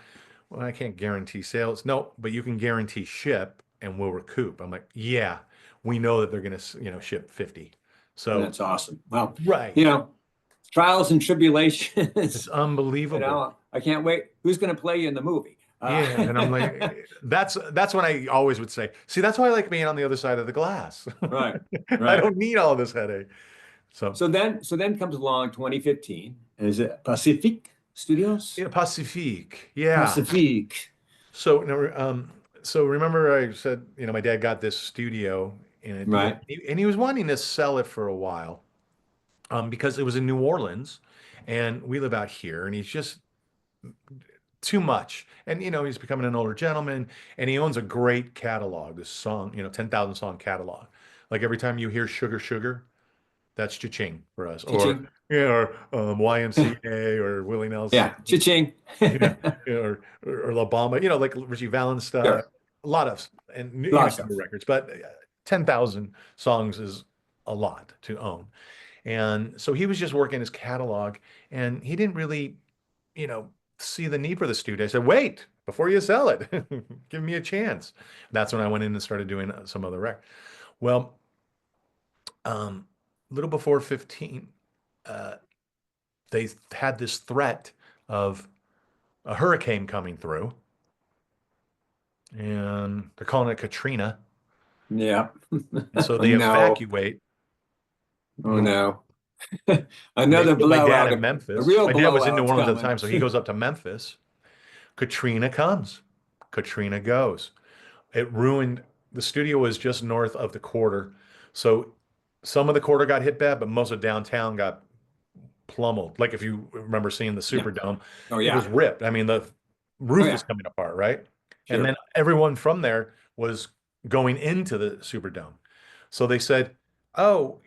"Well, I can't guarantee sales." "No, but you can guarantee ship, and we'll recoup." I'm like, "Yeah, we know that they're going to, ship 50." So, That's awesome. Well, right. you know, trials and It's tribulations. unbelievable. I can't wait. Who's going to play you in the movie? Yeah, and I'm like, that's when I always would say, see, that's why I like being on the other side of the glass. Right, I right. don't need all this headache. So, So then comes along 2015. Is it Pacific Studios? yeah, Pacifique, yeah. Pacific. So, so remember I said, my dad got this studio in it, Right. and he was wanting to sell it for a while, because it was in New Orleans, and we live out here, and he's just too much. And he's becoming an older gentleman, and he owns a great catalog, this song, 10,000 song catalog. Like every time you hear Sugar Sugar, that's cha-ching for us. Or Cha-ching. YMCA or Willie Nelson. Yeah. Cha-ching. Yeah, or La Bamba, like Richie Valens stuff. Sure. A lot of, and A lot of newer stuff. records, but 10,000 songs is a lot to own. And so he was just working his catalog, and he didn't really, you know, see the need for the studio. I said, "Wait, before you sell it, give me a chance." That's when I went in and started doing some other rec. Well, a little before 15, uh, they had this threat of a hurricane coming through, and they're calling it Katrina. Yeah. And so Oh they no. evacuate. Oh no. And they Another put my dad blowout. in A Memphis. real My dad was in New blowout's Orleans at the coming. time, so he goes up to Memphis. Katrina comes. Katrina goes. It ruined, the studio was just north of the quarter. So some of the quarter got hit bad, but most of downtown got plummeled. Like if you remember seeing the Yeah. Superdome, Oh it was yeah. ripped. I mean, the Oh roof was yeah. coming apart, right? And then Sure. everyone from there was going into the Superdome. So they said, "Oh,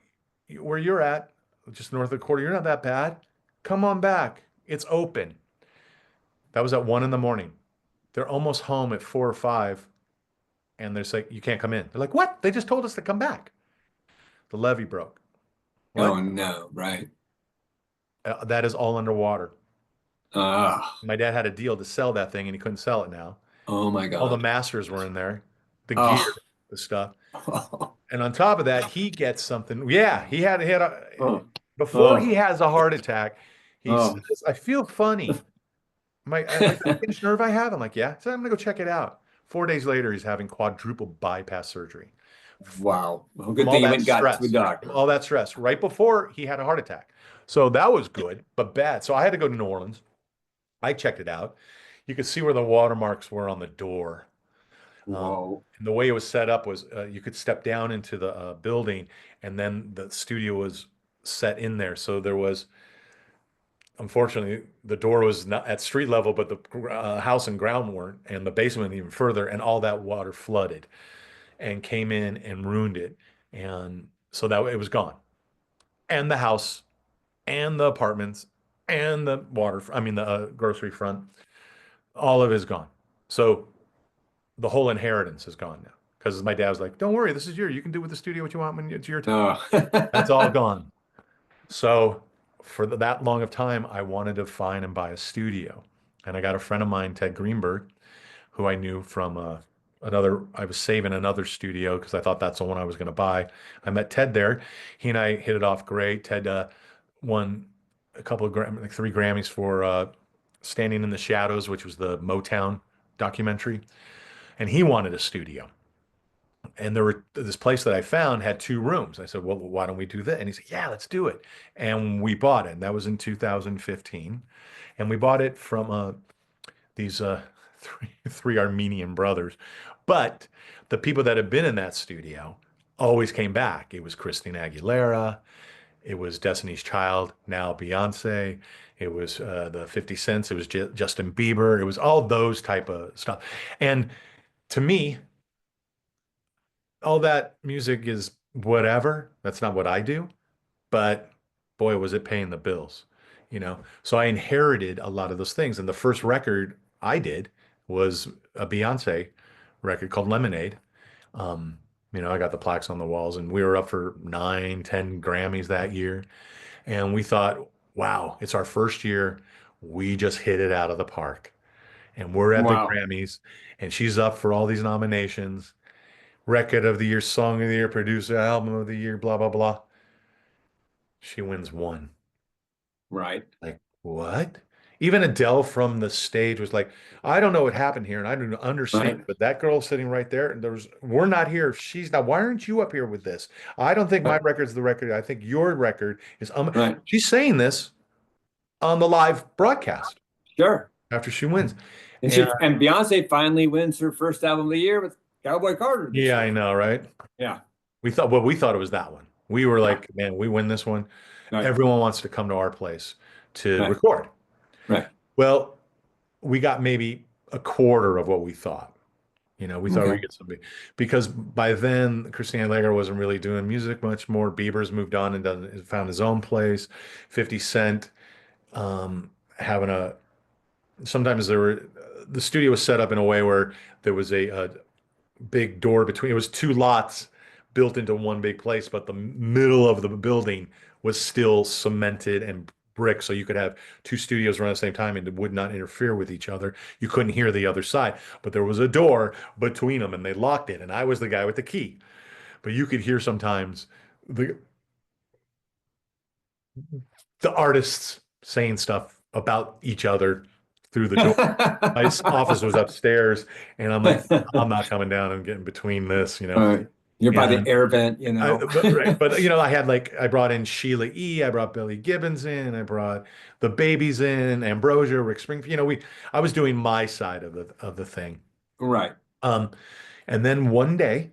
where you're at, just north of the quarter, you're not that bad. Come on back. It's open." That was at 1 in the morning. They're almost home at 4 or 5, and they're like, "You can't come in." They're like, "What? They just told us to come back." The levee broke. Oh What? no. Right. That is all underwater. Ah, My dad had a deal to sell that thing and he couldn't sell it now. oh my All the God. masters were in there, the gear, Oh, the stuff. And on top of that, he gets something. Yeah, he had oh, before he oh, has a heart attack, he oh. says, I feel funny. Is that a pinched nerve I have? I'm like, yeah. So I'm gonna go check it out. 4 days later, he's having quadruple bypass surgery Wow. Well, from good all thing you that went and got to a stress, from doctor. all that stress, right before he had a heart attack. So that was good, but bad. So I had to go to New Orleans. I checked it out. You could see where the watermarks were on the door. Whoa. And the way it was set up was you could step down into the building, and then the studio was set in there. So there was, unfortunately, the door was not at street level, but the house and ground weren't, and the basement even further, and all that water flooded and came in and ruined it. And so that it was gone. And the house and the apartments and the I mean, the grocery front, all of it is gone. So the whole inheritance is gone now. Because my dad was like, don't worry, this is yours. You can do with the studio what you want when it's your time. Oh. That's all gone. So for that long of time, I wanted to find and buy a studio. And I got a friend of mine, Ted Greenberg, who I knew from I was saving another studio because I thought that's the one I was going to buy. I met Ted there. He and I hit it off great. Ted won a couple of like 3 Grammys for Standing in the Shadows, which was the Motown documentary. And he wanted a studio. And this place that I found had 2 rooms. I said, well, why don't we do that? And he said, yeah, let's do it. And we bought it. And that was in 2015. And we bought it from these three Armenian brothers. But the people that had been in that studio always came back. It was Christina Aguilera. It was Destiny's Child, now Beyonce. It was the 50 Cents. It was Justin Bieber. It was all those type of stuff. And to me, all that music is whatever. That's not what I do, but boy, was it paying the bills, you know? So I inherited a lot of those things. And the first record I did was a Beyonce record called Lemonade. Um, I got the plaques on the walls, and we were up for 9, 10 Grammys that year. And we thought, wow, it's our first year. We just hit it out of the park. And we're at the Wow. Grammys, and she's up for all these nominations. Record of the year, song of the year, producer, album of the year, blah, blah, blah. She wins one. Right. Like, what? Even Adele from the stage was like, I don't know what happened here, and I don't understand, Right. but that girl sitting right there, and we're not here. She's not. Why aren't you up here with this? I don't think my Right. record's the record. I think your record is. Right. She's saying this on the live broadcast Sure. after she wins. And And Beyonce finally wins her first album of the year with Cowboy Carter this yeah, I year. know, right? Yeah. We thought it was that one. We were Yeah. like, man, we win this one. Right. Everyone wants to come to our place to Right. record. Right. Well, we got maybe a quarter of what we thought. We thought we'd Okay. get somebody because by then Christina Aguilera wasn't really doing music much more. Bieber's moved on and found his own place. 50 Cent having a sometimes the studio was set up in a way where there was a big door between. It was 2 lots built into one big place, but the middle of the building was still cemented and brick, so you could have 2 studios run at the same time and it would not interfere with each other. You couldn't hear the other side, but there was a door between them, and they locked it. And I was the guy with the key, but you could hear sometimes the the artists saying stuff about each other through the door. My office was upstairs, and I'm like, I'm not coming down and getting between this, All right. You're by the And air vent, you know. but I brought in Sheila E. I brought Billy Gibbons in. I brought the babies in, Ambrosia, Rick Springfield. I was doing my side of the thing. Right. Um, and then one day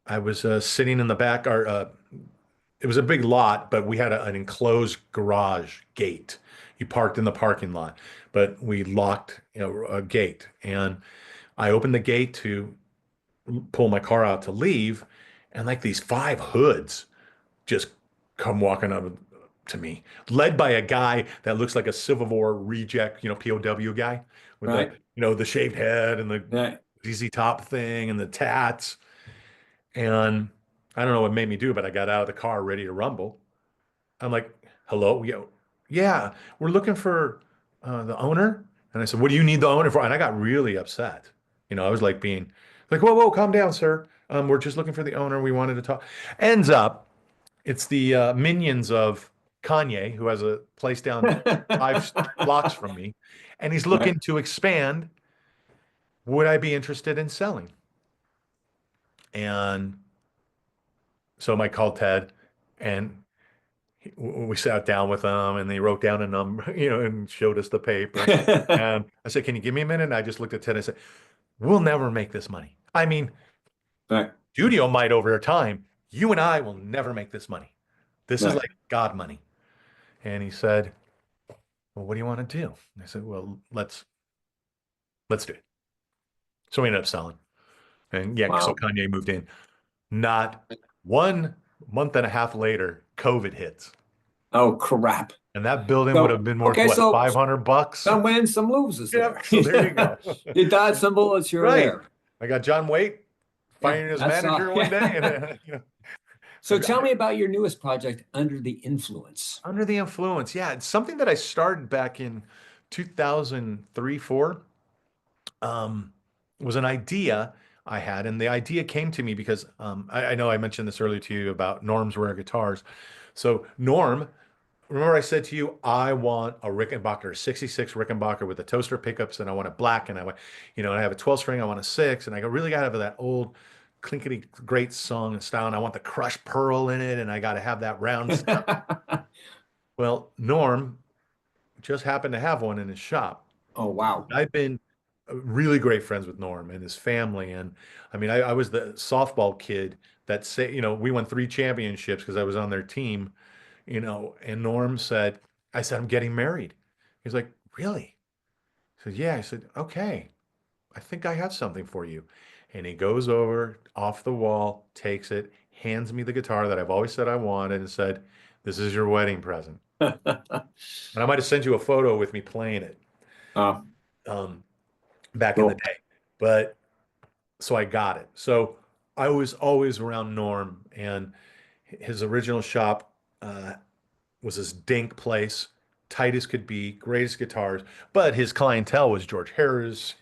I was sitting in the back. It was a big lot, but we had an enclosed garage gate. You parked in the parking lot, but we locked, a gate, and I opened the gate to pull my car out to leave, and like these 5 hoods just come walking up to me, led by a guy that looks like a Civil War reject, POW guy with Right. the shaved head and the Right. ZZ Top thing and the tats. And I don't know what made me do, but I got out of the car ready to rumble. I'm like, hello, yeah, yeah, we're looking for the owner? And I said, what do you need the owner for? And I got really upset. I was like being like, whoa, whoa, calm down, sir. We're just looking for the owner. We wanted to talk. Ends up, it's the minions of Kanye, who has a place down 5 blocks from me, and he's Right. looking to expand. Would I be interested in selling? And so I called Ted, and we sat down with them, and they wrote down a number, and showed us the paper. And I said, "Can you give me a minute?" And I just looked at Ted and I said, "We'll never make this money. I mean, Right. studio might over time. You and I will never make this money. This is Right. like God money." And he said, "Well, what do you want to do?" And I said, "Well, let's do it." So we ended up selling. And yeah, so Wow. Kanye moved in. Not 1 month and a half later, COVID hits. Oh, crap. And that building would So, have been worth okay, what, so $500? some wins, some loses Yeah, there. so there you go. You dodged some bullets here or Right. there. I got John Waite Yeah, firing his that's manager one day, and I So tell me about your newest project, Under the Influence. Under the Influence. Yeah, it's something that I started back in 2003, 4. Was an idea I had, and the idea came to me because I know I mentioned this earlier to you about Norm's rare guitars. So Norm, remember I said to you, I want a Rickenbacker, 66 Rickenbacker with the toaster pickups, and I want it black, and I want, I have a 12 string, I want a 6, and I really got to have that old clinkety great song and style, and I want the crushed pearl in it, and I got to have that round stem. Well, Norm just happened to have one in his shop. Oh, wow. I've been really great friends with Norm and his family. And I mean, I was the softball kid that say, we won 3 championships because I was on their team, and Norm said, I said, I'm getting married. He's like, really? I said, yeah. I said, okay, I think I have something for you. And he goes over off the wall, takes it, hands me the guitar that I've always said I wanted and said, this is your wedding present. And I might have sent you a photo with me playing it. Oh, Um, Back in the cool. day. But so I got it. So I was always around Norm, and his original shop was this dink place, tight as could be, greatest guitars. But his clientele was George Harris,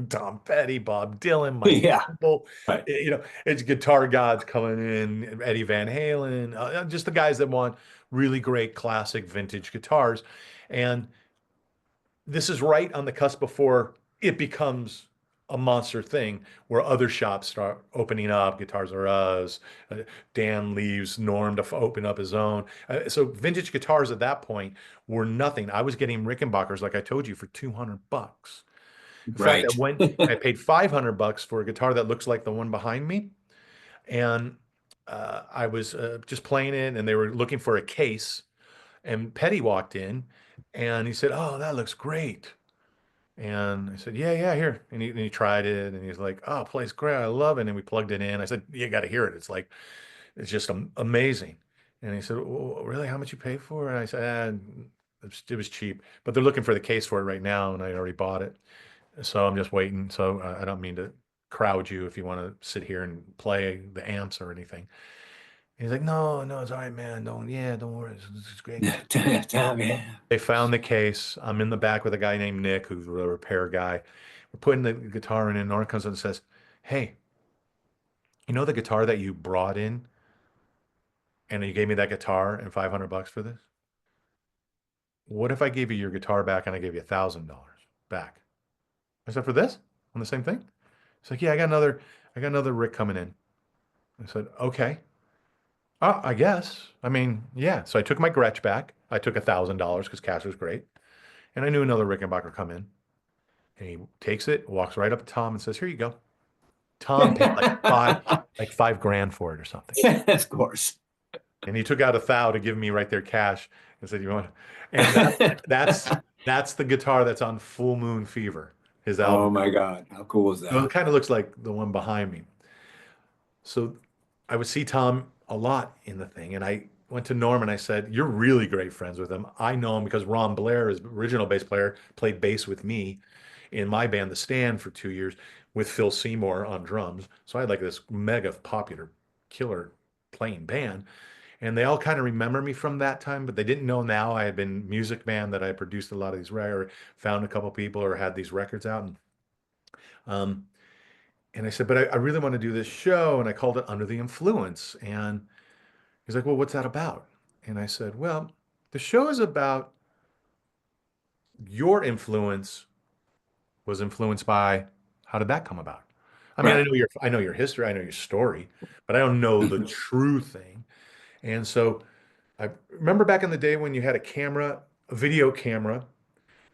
Tom Petty, Bob Dylan, Mike Yeah. Campbell. Right. It's guitar gods coming in, Eddie Van Halen, just the guys that want really great classic vintage guitars. And this is right on the cusp before it becomes a monster thing where other shops start opening up. Guitars R Us. Dan leaves Norm to open up his own. So vintage guitars at that point were nothing. I was getting Rickenbackers, like I told you, for $200. In fact, Right. I paid $500 for a guitar that looks like the one behind me, and I was just playing it, and they were looking for a case, and Petty walked in, and he said, "Oh, that looks great." And I said, yeah, yeah, here. And he tried it, and he's like, oh, plays great. I love it. And we plugged it in. I said, you got to hear it. It's just amazing. And he said, well, really, how much you pay for it? And I said, it was cheap, but they're looking for the case for it right now. And I already bought it. So I'm just waiting. So I don't mean to crowd you if you want to sit here and play the amps or anything. And he's like, no, no, it's all right, man. Don't worry. It's great. Yeah. They found the case. I'm in the back with a guy named Nick, who's a repair guy. We're putting the guitar in, and Nora comes up and says, hey, you know the guitar that you brought in and you gave me that guitar and $500 for this? What if I gave you your guitar back and I gave you $1,000 back? I said, for this? On the same thing? He's like, yeah, I got another Rick coming in. I said, okay. I guess. I mean, yeah. So I took my Gretsch back. I took $1,000 because cash was great. And I knew another Rickenbacker come in. And he takes it, walks right up to Tom and says, here you go. Tom paid like 5 grand for it or something. Yeah, of course. And he took out $1,000 to give me right there cash and said, you want, and that's the guitar that's on Full Moon Fever, his Oh album. my God. How cool is So that? it kind of looks like the one behind me. So I would see Tom a lot in the thing. And I went to Norm and I said, you're really great friends with him. I know him because Ron Blair, his original bass player, played bass with me in my band, The Stand, for 2 years with Phil Seymour on drums. So I had like this mega popular killer playing band. And they all kind of remember me from that time, but they didn't know now I had been Music Man, that I produced a lot of these records, found a couple people or had these records out. Um, and I said, but I really want to do this show. And I called it Under the Influence. And he's like, well, what's that about? And I said, well, the show is about your influence was influenced by, how did that come about? I mean, Right. I know your history, I know your story, but I don't know the true thing. And so I remember back in the day when you had a camera, a video camera.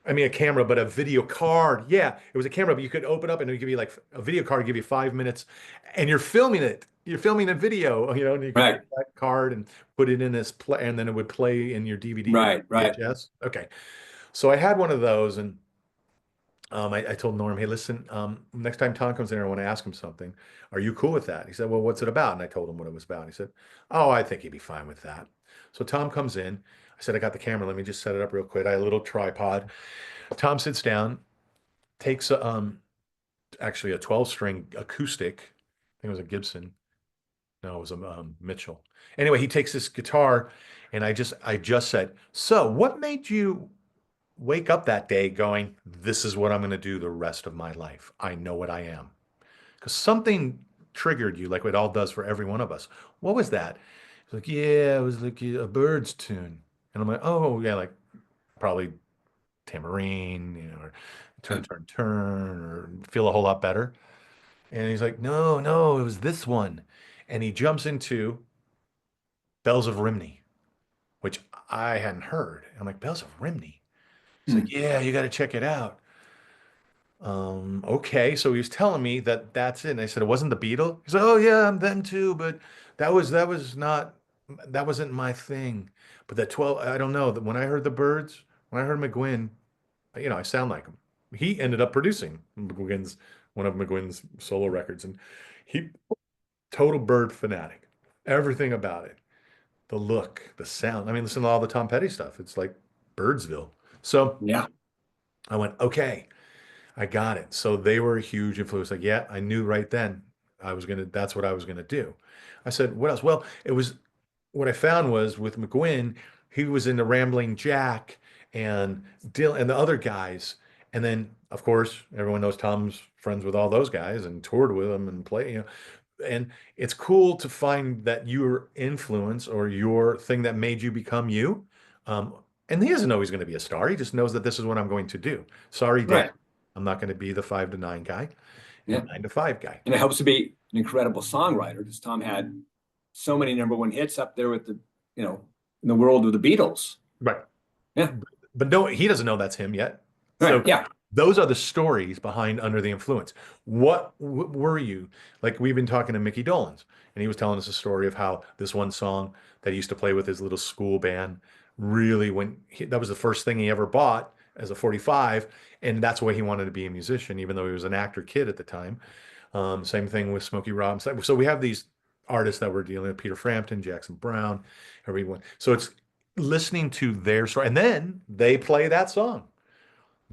I mean, a camera, but a video card. Yeah, it was a camera, but you could open up and it would give you like a video card, give you 5 minutes, and you're filming it. You're filming a video, and you could Right. take that card and put it in this play, and then it would play in your DVD or Right. Right. VHS. Okay, so I had one of those, and I told Norm, hey, listen, next time Tom comes in, I want to ask him something. Are you cool with that? He said, well, what's it about? And I told him what it was about. He said, oh, I think he'd be fine with that. So Tom comes in. I said, I got the camera. Let me just set it up real quick. I had a little tripod. Tom sits down, takes actually a 12-string acoustic. I think it was a Gibson. No, it was a Mitchell. Anyway, he takes this guitar, and I just said, so what made you wake up that day going, this is what I'm going to do the rest of my life. I know what I am. Because something triggered you, like it all does for every one of us. What was that? It's like, yeah, it was like a Bird's tune. And I'm like, oh, yeah, like probably Tambourine, or Turn, Turn, Turn, or Feel a Whole Lot Better. And he's like, no, no, it was this one. And he jumps into Bells of Rimney, which I hadn't heard. I'm like, Bells of Rimney? He's like, Hmm. yeah, you got to check it out. Okay. So he was telling me that that's it. And I said, it wasn't the Beatles. He's like, oh yeah, I'm them too, but that was not that wasn't my thing. But that 12, I don't know. That when I heard the Birds, when I heard McGuinn, I sound like him. He ended up producing McGuinn's one of McGuinn's solo records, and he total Bird fanatic. Everything about it, the look, the sound. I mean, listen to all the Tom Petty stuff. It's like Birdsville. So Yeah. I went, okay. I got it. So they were a huge influence. Like, yeah, I knew right then that's what I was gonna do. I said, what else? Well, what I found was with McGuinn, he was in the Rambling Jack and Dill and the other guys. And then, of course, everyone knows Tom's friends with all those guys and toured with them and and it's cool to find that your influence or your thing that made you become you. Um, and he doesn't know he's going to be a star. He just knows that this is what I'm going to do. Sorry, Dad. Right. I'm not going to be the 5 to 9 guy and Yeah. 9 to 5 guy. And it helps to be an incredible songwriter because Tom had so many number one hits up there with in the world of the Beatles. Right. Yeah. But no, he doesn't know that's him yet. Right. So Yeah. those are the stories behind Under the Influence. What were you? Like we've been talking to Mickey Dolenz, and he was telling us a story of how this one song that he used to play with his little school band really that was the first thing he ever bought as a 45, and that's why he wanted to be a musician, even though he was an actor kid at the time. Same thing with Smokey Robinson. So we have these artists that we're dealing with: Peter Frampton, Jackson Brown, everyone. So it's listening to their story, and then they play that song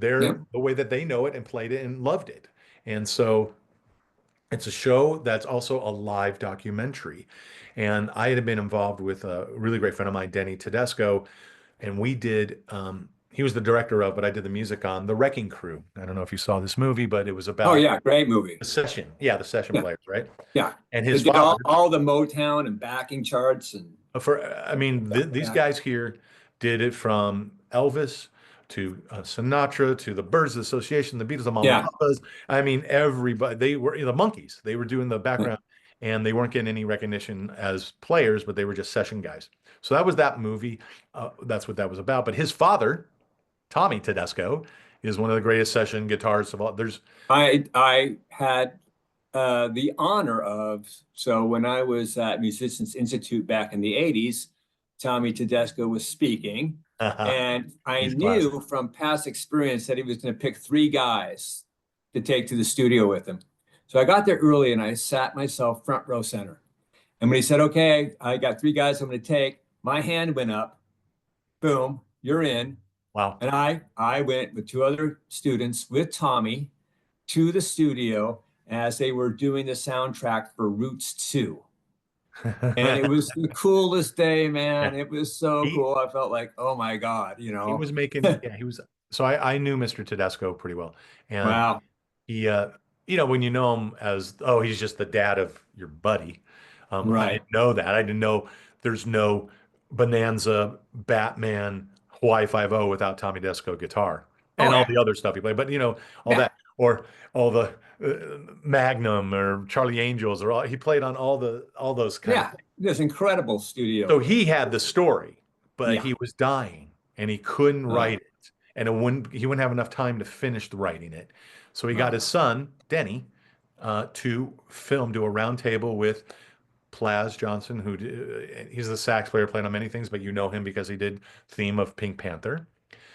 Yep. the way that they know it and played it and loved it. And so it's a show that's also a live documentary. And I had been involved with a really great friend of mine, Denny Tedesco, and we did, he was the director of, but I did the music on The Wrecking Crew. I don't know if you saw this movie, but it was Oh about yeah, great movie. the session. Yeah, the session Yeah. players, right? Yeah. And They his did father, all the Motown and backing charts and I mean, stuff like these that. guys here did it from Elvis to Sinatra to the Birds Association, the Beatles, the Mama Yeah. Papas. I mean, everybody. They were the Monkees. They were doing the Yeah. background, and they weren't getting any recognition as players, but they were just session guys. So that was that movie. That's what that was about. But his father, Tommy Tedesco, is one of the greatest session guitarists of all. I had the honor of, so when I was at Musicians Institute back in the 80s, Tommy Tedesco was speaking. And I He's classic. knew from past experience that he was going to pick three guys to take to the studio with him. So I got there early and I sat myself front row center. And when he said, okay, I got three guys I'm going to take, my hand went up, boom, you're in. Wow. And I went with two other students with Tommy to the studio as they were doing the soundtrack for Roots 2. And it was the coolest day, Yeah. man. It was so He cool. I felt like, oh my God, he was making, yeah, he was, so I knew Mr. Tedesco pretty well. And Wow. he, when you know him as, oh, he's just the dad of your buddy. I Right. didn't know that. I didn't know there's no Bonanza, Batman, Hawaii Five-O without Tommy Tedesco guitar Oh and all yeah. the other stuff he played. But all Yeah. that, or all the Magnum or Charlie Angels, or he played on all those kind of Yeah. things. This incredible So studio. he had the story, but Yeah. he was dying and he couldn't Uh, write it. And he wouldn't have enough time to finish the writing it. So he got uh, his son, Denny, to do a round table with Plaz Johnson, he's the sax player, playing on many things, but you know him because he did theme of Pink Panther.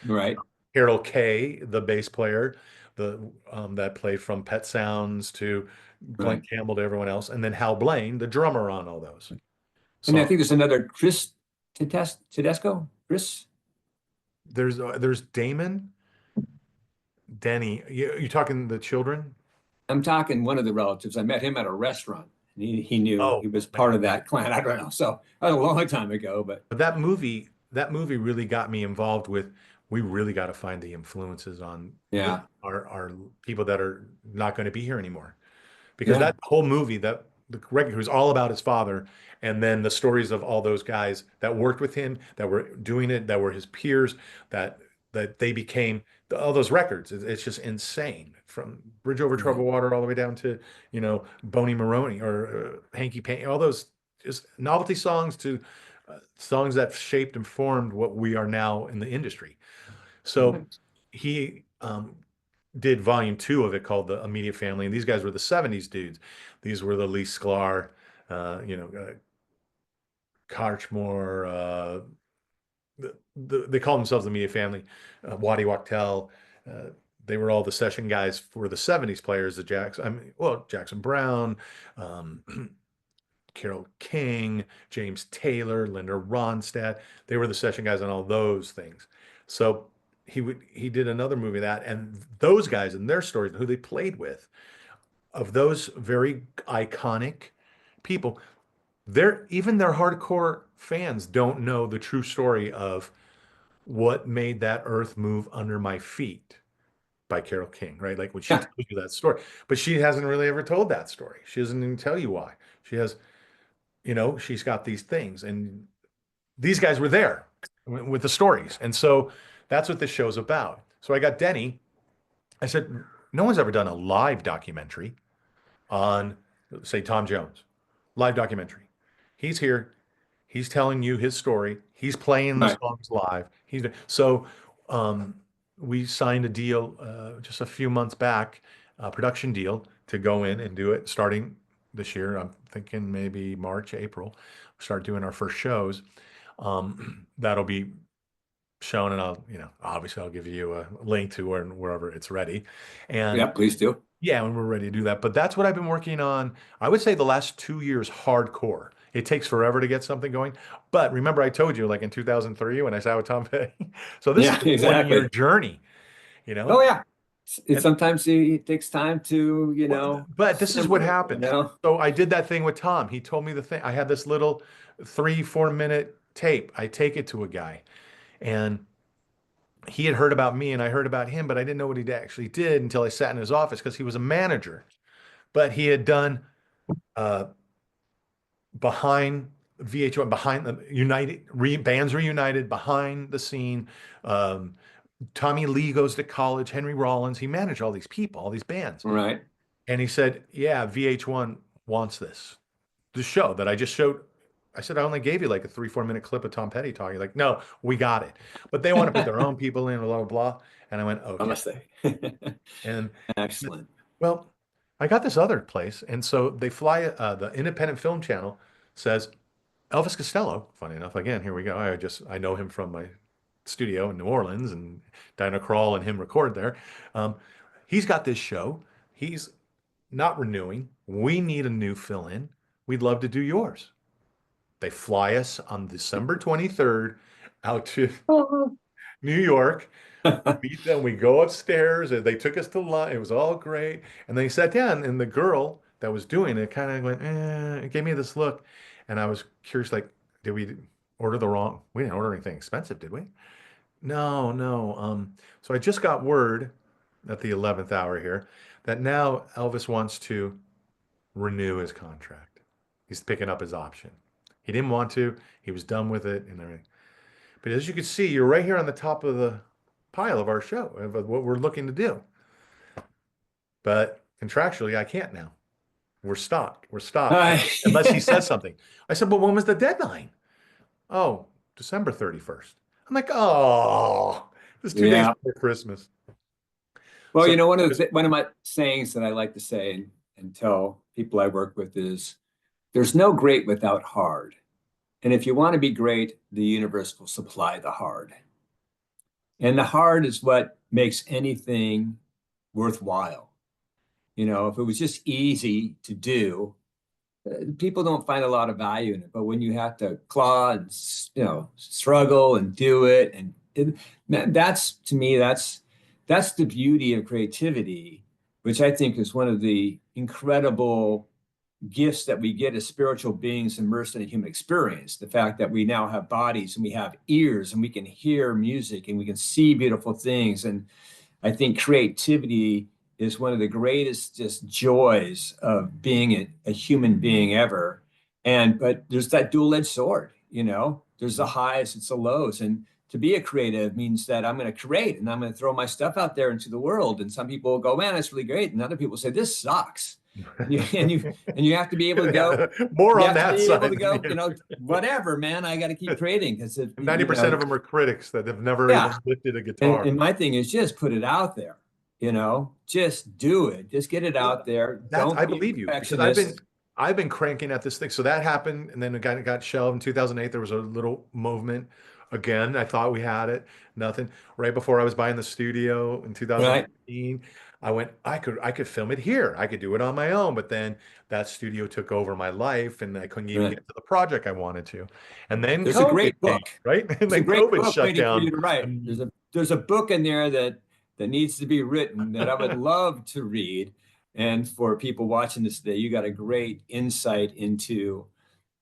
right. Carol Kay, the bass player, that played from Pet Sounds to Glenn Right. Campbell to everyone else, and then Hal Blaine, the drummer on all those And I songs. think there's another Chris Tedesco. Chris. There's Damon, Denny. You talking the children? I'm talking one of the relatives. I met him at a restaurant. And he knew he Oh was part man, of that clan. I don't know. So a long time ago, but but that movie really got me involved with. We really got to find the influences on yeah. our people that are not going to be here anymore. Because Yeah. that whole movie, that the record was all about his father, and then the stories of all those guys that worked with him, that were doing it, that were his peers, that they became all those records. It's just insane. From Bridge Over Right. Troubled Water all the way down to Boney Maroney or Hanky Panky, all those just novelty songs to songs that shaped and formed what we are now in the industry. So Right. he did volume 2 of it called The Immediate Family. And these guys were the 70s dudes. These were the Lee Sklar, Karchmore, they call themselves the Immediate Family, Waddy Wachtel. Uh, they were all the session guys for the 70s players, Jackson Brown, um, Carole King, James Taylor, Linda Ronstadt. They were the session guys on all those things. So he did another movie of that, and those guys and their stories, who they played with, of those very iconic people, even their hardcore fans don't know the true story of what made that earth move under my feet by Carole King, right? Like when she Yeah. tells you that story, but she hasn't really ever told that story. She doesn't even tell you why. She has, she's got these things, and these guys were there with the stories. And so that's what this show's about. So I got Denny. I said, no one's ever done a live documentary on, say, Tom Jones. Live documentary. He's here. He's telling you his story. He's playing the Right. songs live. Um, we signed a deal just a few months back, a production deal to go in and do it starting this year. I'm thinking maybe March, April, start doing our first shows. That'll be shown, and obviously I'll give you a link to wherever it's ready. Yeah. And Please do. yeah, when we're ready to do that. But that's what I've been working on. I would say the last 2 years, hardcore. It takes forever to get something going. But remember, I told you, like in 2003 when I sat with Tom Petty. So this is Yeah. a 20-year Exactly. journey, Oh yeah. It And sometimes it takes time to well, but this is what simmer. happened. So I did that thing with Tom. He told me the thing. I had this little 3-4 minute tape. I take it to a guy, and he had heard about me and I heard about him, but I didn't know what he actually did until I sat in his office because he was a manager. But he had done uh, behind VH1, behind the bands reunited, behind the scene. Um, Tommy Lee goes to college, Henry Rollins. He managed all these people, all these bands. Right. And he said, yeah, VH1 wants this. The show that I just showed. I said, I only gave you like a 3-4 minute clip of Tom Petty talking. Like, no, we got it. But they want to put their own people in, blah, blah, blah. And I went, okay. Namaste. And Excellent. well, I got this other place. And so they fly, the Independent Film Channel says, Elvis Costello, funny enough, again, here we go. I know him from my studio in New Orleans, and Dinah Krall and him record there. Um, he's got this show. He's not renewing. We need a new fill-in. We'd love to do yours. They fly us on December 23rd out to Oh. New York. Meet them. We go upstairs, and they took us to lunch. It was all great. And they sat down, and the girl that was doing it kind of went, it gave me this look. And I was curious, like, did we order the wrong? We didn't order anything expensive, did we? No, no. So I just got word at the 11th hour here that now Elvis wants to renew his contract. He's picking up his option. He didn't want to. He was done with it and everything. But as you can see, you're right here on the top of the pile of our show of what we're looking to do. But contractually, I can't now. We're stopped. We're stopped Uh, unless he says something. I said, well, when was the deadline? Oh, December 31st. I'm like, oh, it's 2 days yeah. before Christmas. Well, So one of my sayings that I like to say and tell people I work with is there's no great without hard. And if you want to be great, the universe will supply the hard. And the hard is what makes anything worthwhile. If it was just easy to do, people don't find a lot of value in it. But when you have to claw and struggle and do it, that's to me, that's the beauty of creativity, which I think is one of the incredible gifts that we get as spiritual beings immersed in a human experience. The fact that we now have bodies and we have ears and we can hear music and we can see beautiful things. And I think creativity is one of the greatest just joys of being a human being ever. But there's that dual-edged sword, there's the highs, it's the lows. And to be a creative means that I'm going to create and I'm going to throw my stuff out there into the world. And some people will go, man, that's really great. And other people say, this sucks. And you have to be able to go, more you on have to that be able side to than go, the other. whatever, man, I got to keep creating because 90% of them are critics that have never yeah. even lifted a And, guitar. and my thing is just put it out there, just do it. Just get it out there. That's Don't I be a believe you because perfectionist. I've been cranking at this thing. So that happened, and then it got shelved in 2008. There was a little movement again. I thought we had it, nothing. Right before I was buying the studio in Right. 2019, I went, I could film it here. I could do it on my own. But then that studio took over my life, and I couldn't even Right. get to the project I wanted to. And then There's a COVID great came, book. right? And There's a then great COVID book shut waiting for you down. to write. There's a book in there that needs to be written that I would love to read. And for people watching this today, you got a great insight into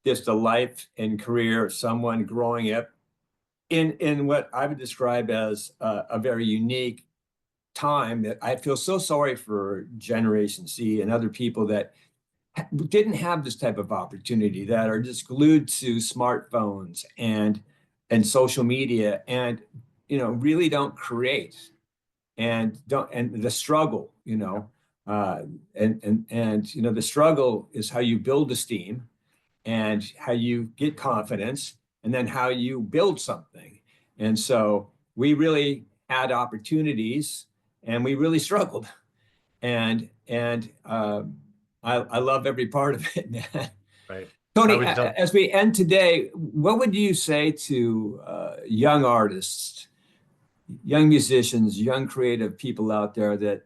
just the life and career of someone growing up in what I would describe as a very unique time that I feel so sorry for Generation Z and other people that didn't have this type of opportunity, that are just glued to smartphones and social media and really don't create and the struggle, the struggle is how you build esteem and how you get confidence and then how you build something. And so we really had opportunities and we really struggled. And I love every part of it, man. Right. I Tony, was done. as we end today, what would you say to young artists, young musicians, young creative people out there that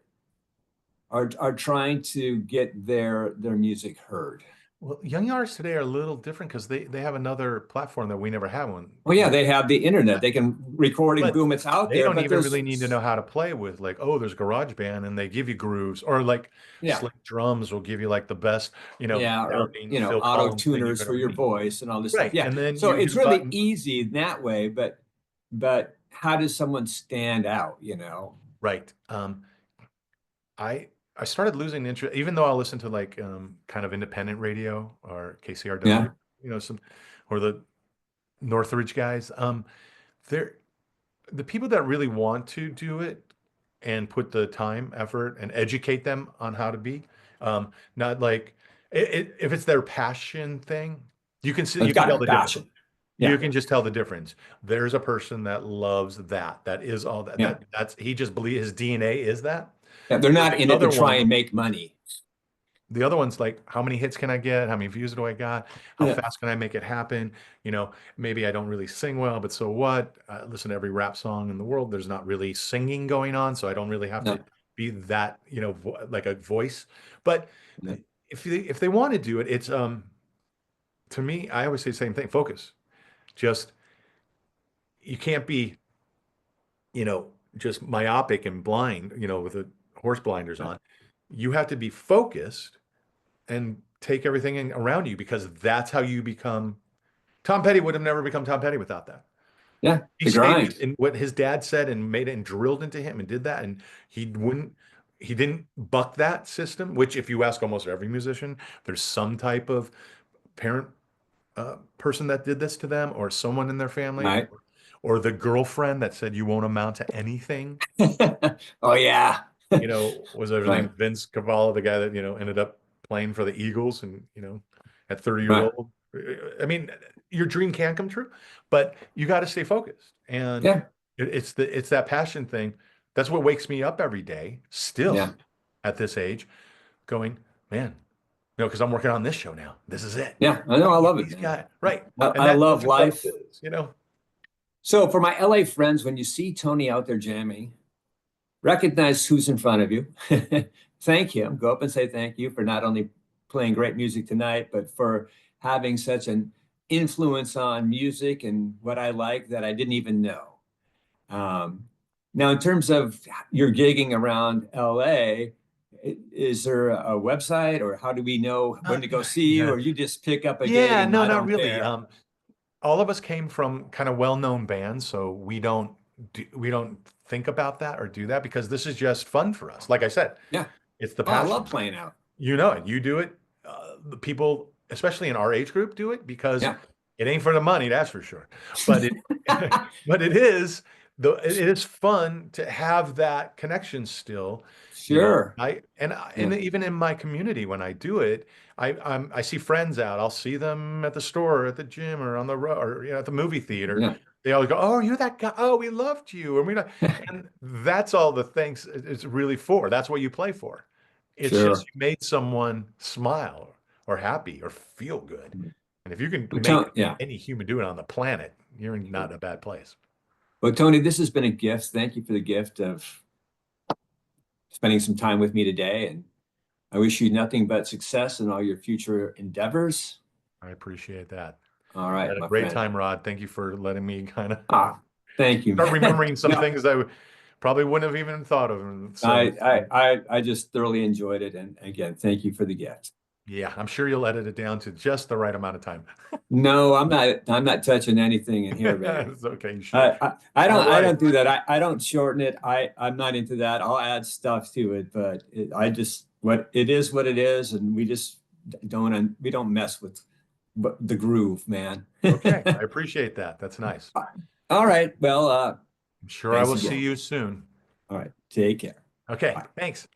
are trying to get their music heard? Well, young artists today are a little different because they have another platform that we never had one. Well, yeah, they have the internet. They can record it, But boom, it's out they there. don't But even really there's, need to know how to play with like, oh, there's GarageBand and they give you grooves or like yeah, Slick Drums will give you like the best, yeah, or sounding Phil auto Collins thing tuners you've for ever your heard. voice and all this stuff. Right. Yeah, And then so you hit it's a really button. easy in that way. But how does someone stand out? Right. I started losing interest, even though I listen to like kind of independent radio or KCRW, Yeah, some or the Northridge guys. They're the people that really want to do it and put the time, effort, and educate them on how to be. Not like if it's their passion thing, you can see it's you can got tell a the difference. passion. You Yeah, can just tell the difference. There's a person that loves that. That is all that. yeah, That's he just believes his DNA is that. yeah. They're Where not in it to try and make money. the other one's like, how many hits can I get? How many views do I got? How Yeah, fast can I make it happen? Maybe I don't really sing well, but so what? I listen to every rap song in the world. There's not really singing going on, so I don't really have to no, be that, like a voice. But no. if they want to do it, it's to me, I always say the same thing, focus. Just you can't be, just myopic and blind, with the horse blinders on. You have to be focused and take everything around you, because that's how you become. Tom Petty would have never become Tom Petty without that. Yeah, He the stayed grind. in what his dad said and made it and drilled into him and did that. And he didn't buck that system, which if you ask almost every musician, there's some type of parent person that did this to them, or someone in their family, Right. or the girlfriend that said you won't amount to anything. Oh yeah. Was his Right. name Vince Cavallo, the guy that, ended up playing for the Eagles and, at 30 years Right. old. I mean, your dream can come true, but you got to stay focused. And Yeah. it's that passion thing. That's what wakes me up every day, still Yeah. at this age, going, man, because I'm working on this show now. This is it. Yeah. I know. I love it, These man. guys, right. And I that's love what it life. is. So for my LA friends, when you see Tony out there jamming, recognize who's in front of you. Thank him. Go up and say thank you for not only playing great music tonight, but for having such an influence on music and what I like that I didn't even know. Now, in terms of your gigging around LA, is there a website, or how do we know when Uh, to go see you, yeah. or you just pick up a gig Yeah, and no, I not don't really. care? All of us came from kind of well-known bands, so we don't think about that or do that, because this is just fun for us. Like I said, Yeah. it's the Oh, I love passion. playing out. You know it. You do it. The people, especially in our age group, do it because Yeah. it ain't for the money, that's for sure. But it, but it is fun to have that connection still. Sure. And Yeah. even in my community when I do it, I see friends out. I'll see them at the store, or at the gym, or on the road, or at the movie theater. Yeah. They always go, "Oh, you're that guy. Oh, we loved you." And that's all the things it's really for. That's what you play for. It's just Sure. you made someone smile or happy or feel good. And if you can Well, make Yeah. any human do it on the planet, you're not in a bad place. Well, Tony, this has been a gift. Thank you for the gift of spending some time with me today. And I wish you nothing but success in all your future endeavors. I appreciate that. All I right, had a my great friend. time, Rod. Thank you for letting me kind of Thank you, start man. remembering some No, things I probably wouldn't have even thought of. And so, I just thoroughly enjoyed it. And again, thank you for the gift. yeah, I'm sure you'll edit it down to just the right amount of time. No, I'm not touching anything in here, baby. It's okay, you should. All I right. don't do that. I don't shorten it. I'm not into that. I'll add stuff to it, but I just what it is what it is, and we don't mess with the groove, man. Okay. I appreciate that. That's nice. All right. Well, I'm sure I thanks will see again. you soon. All right. Take care. Okay. Bye. Thanks.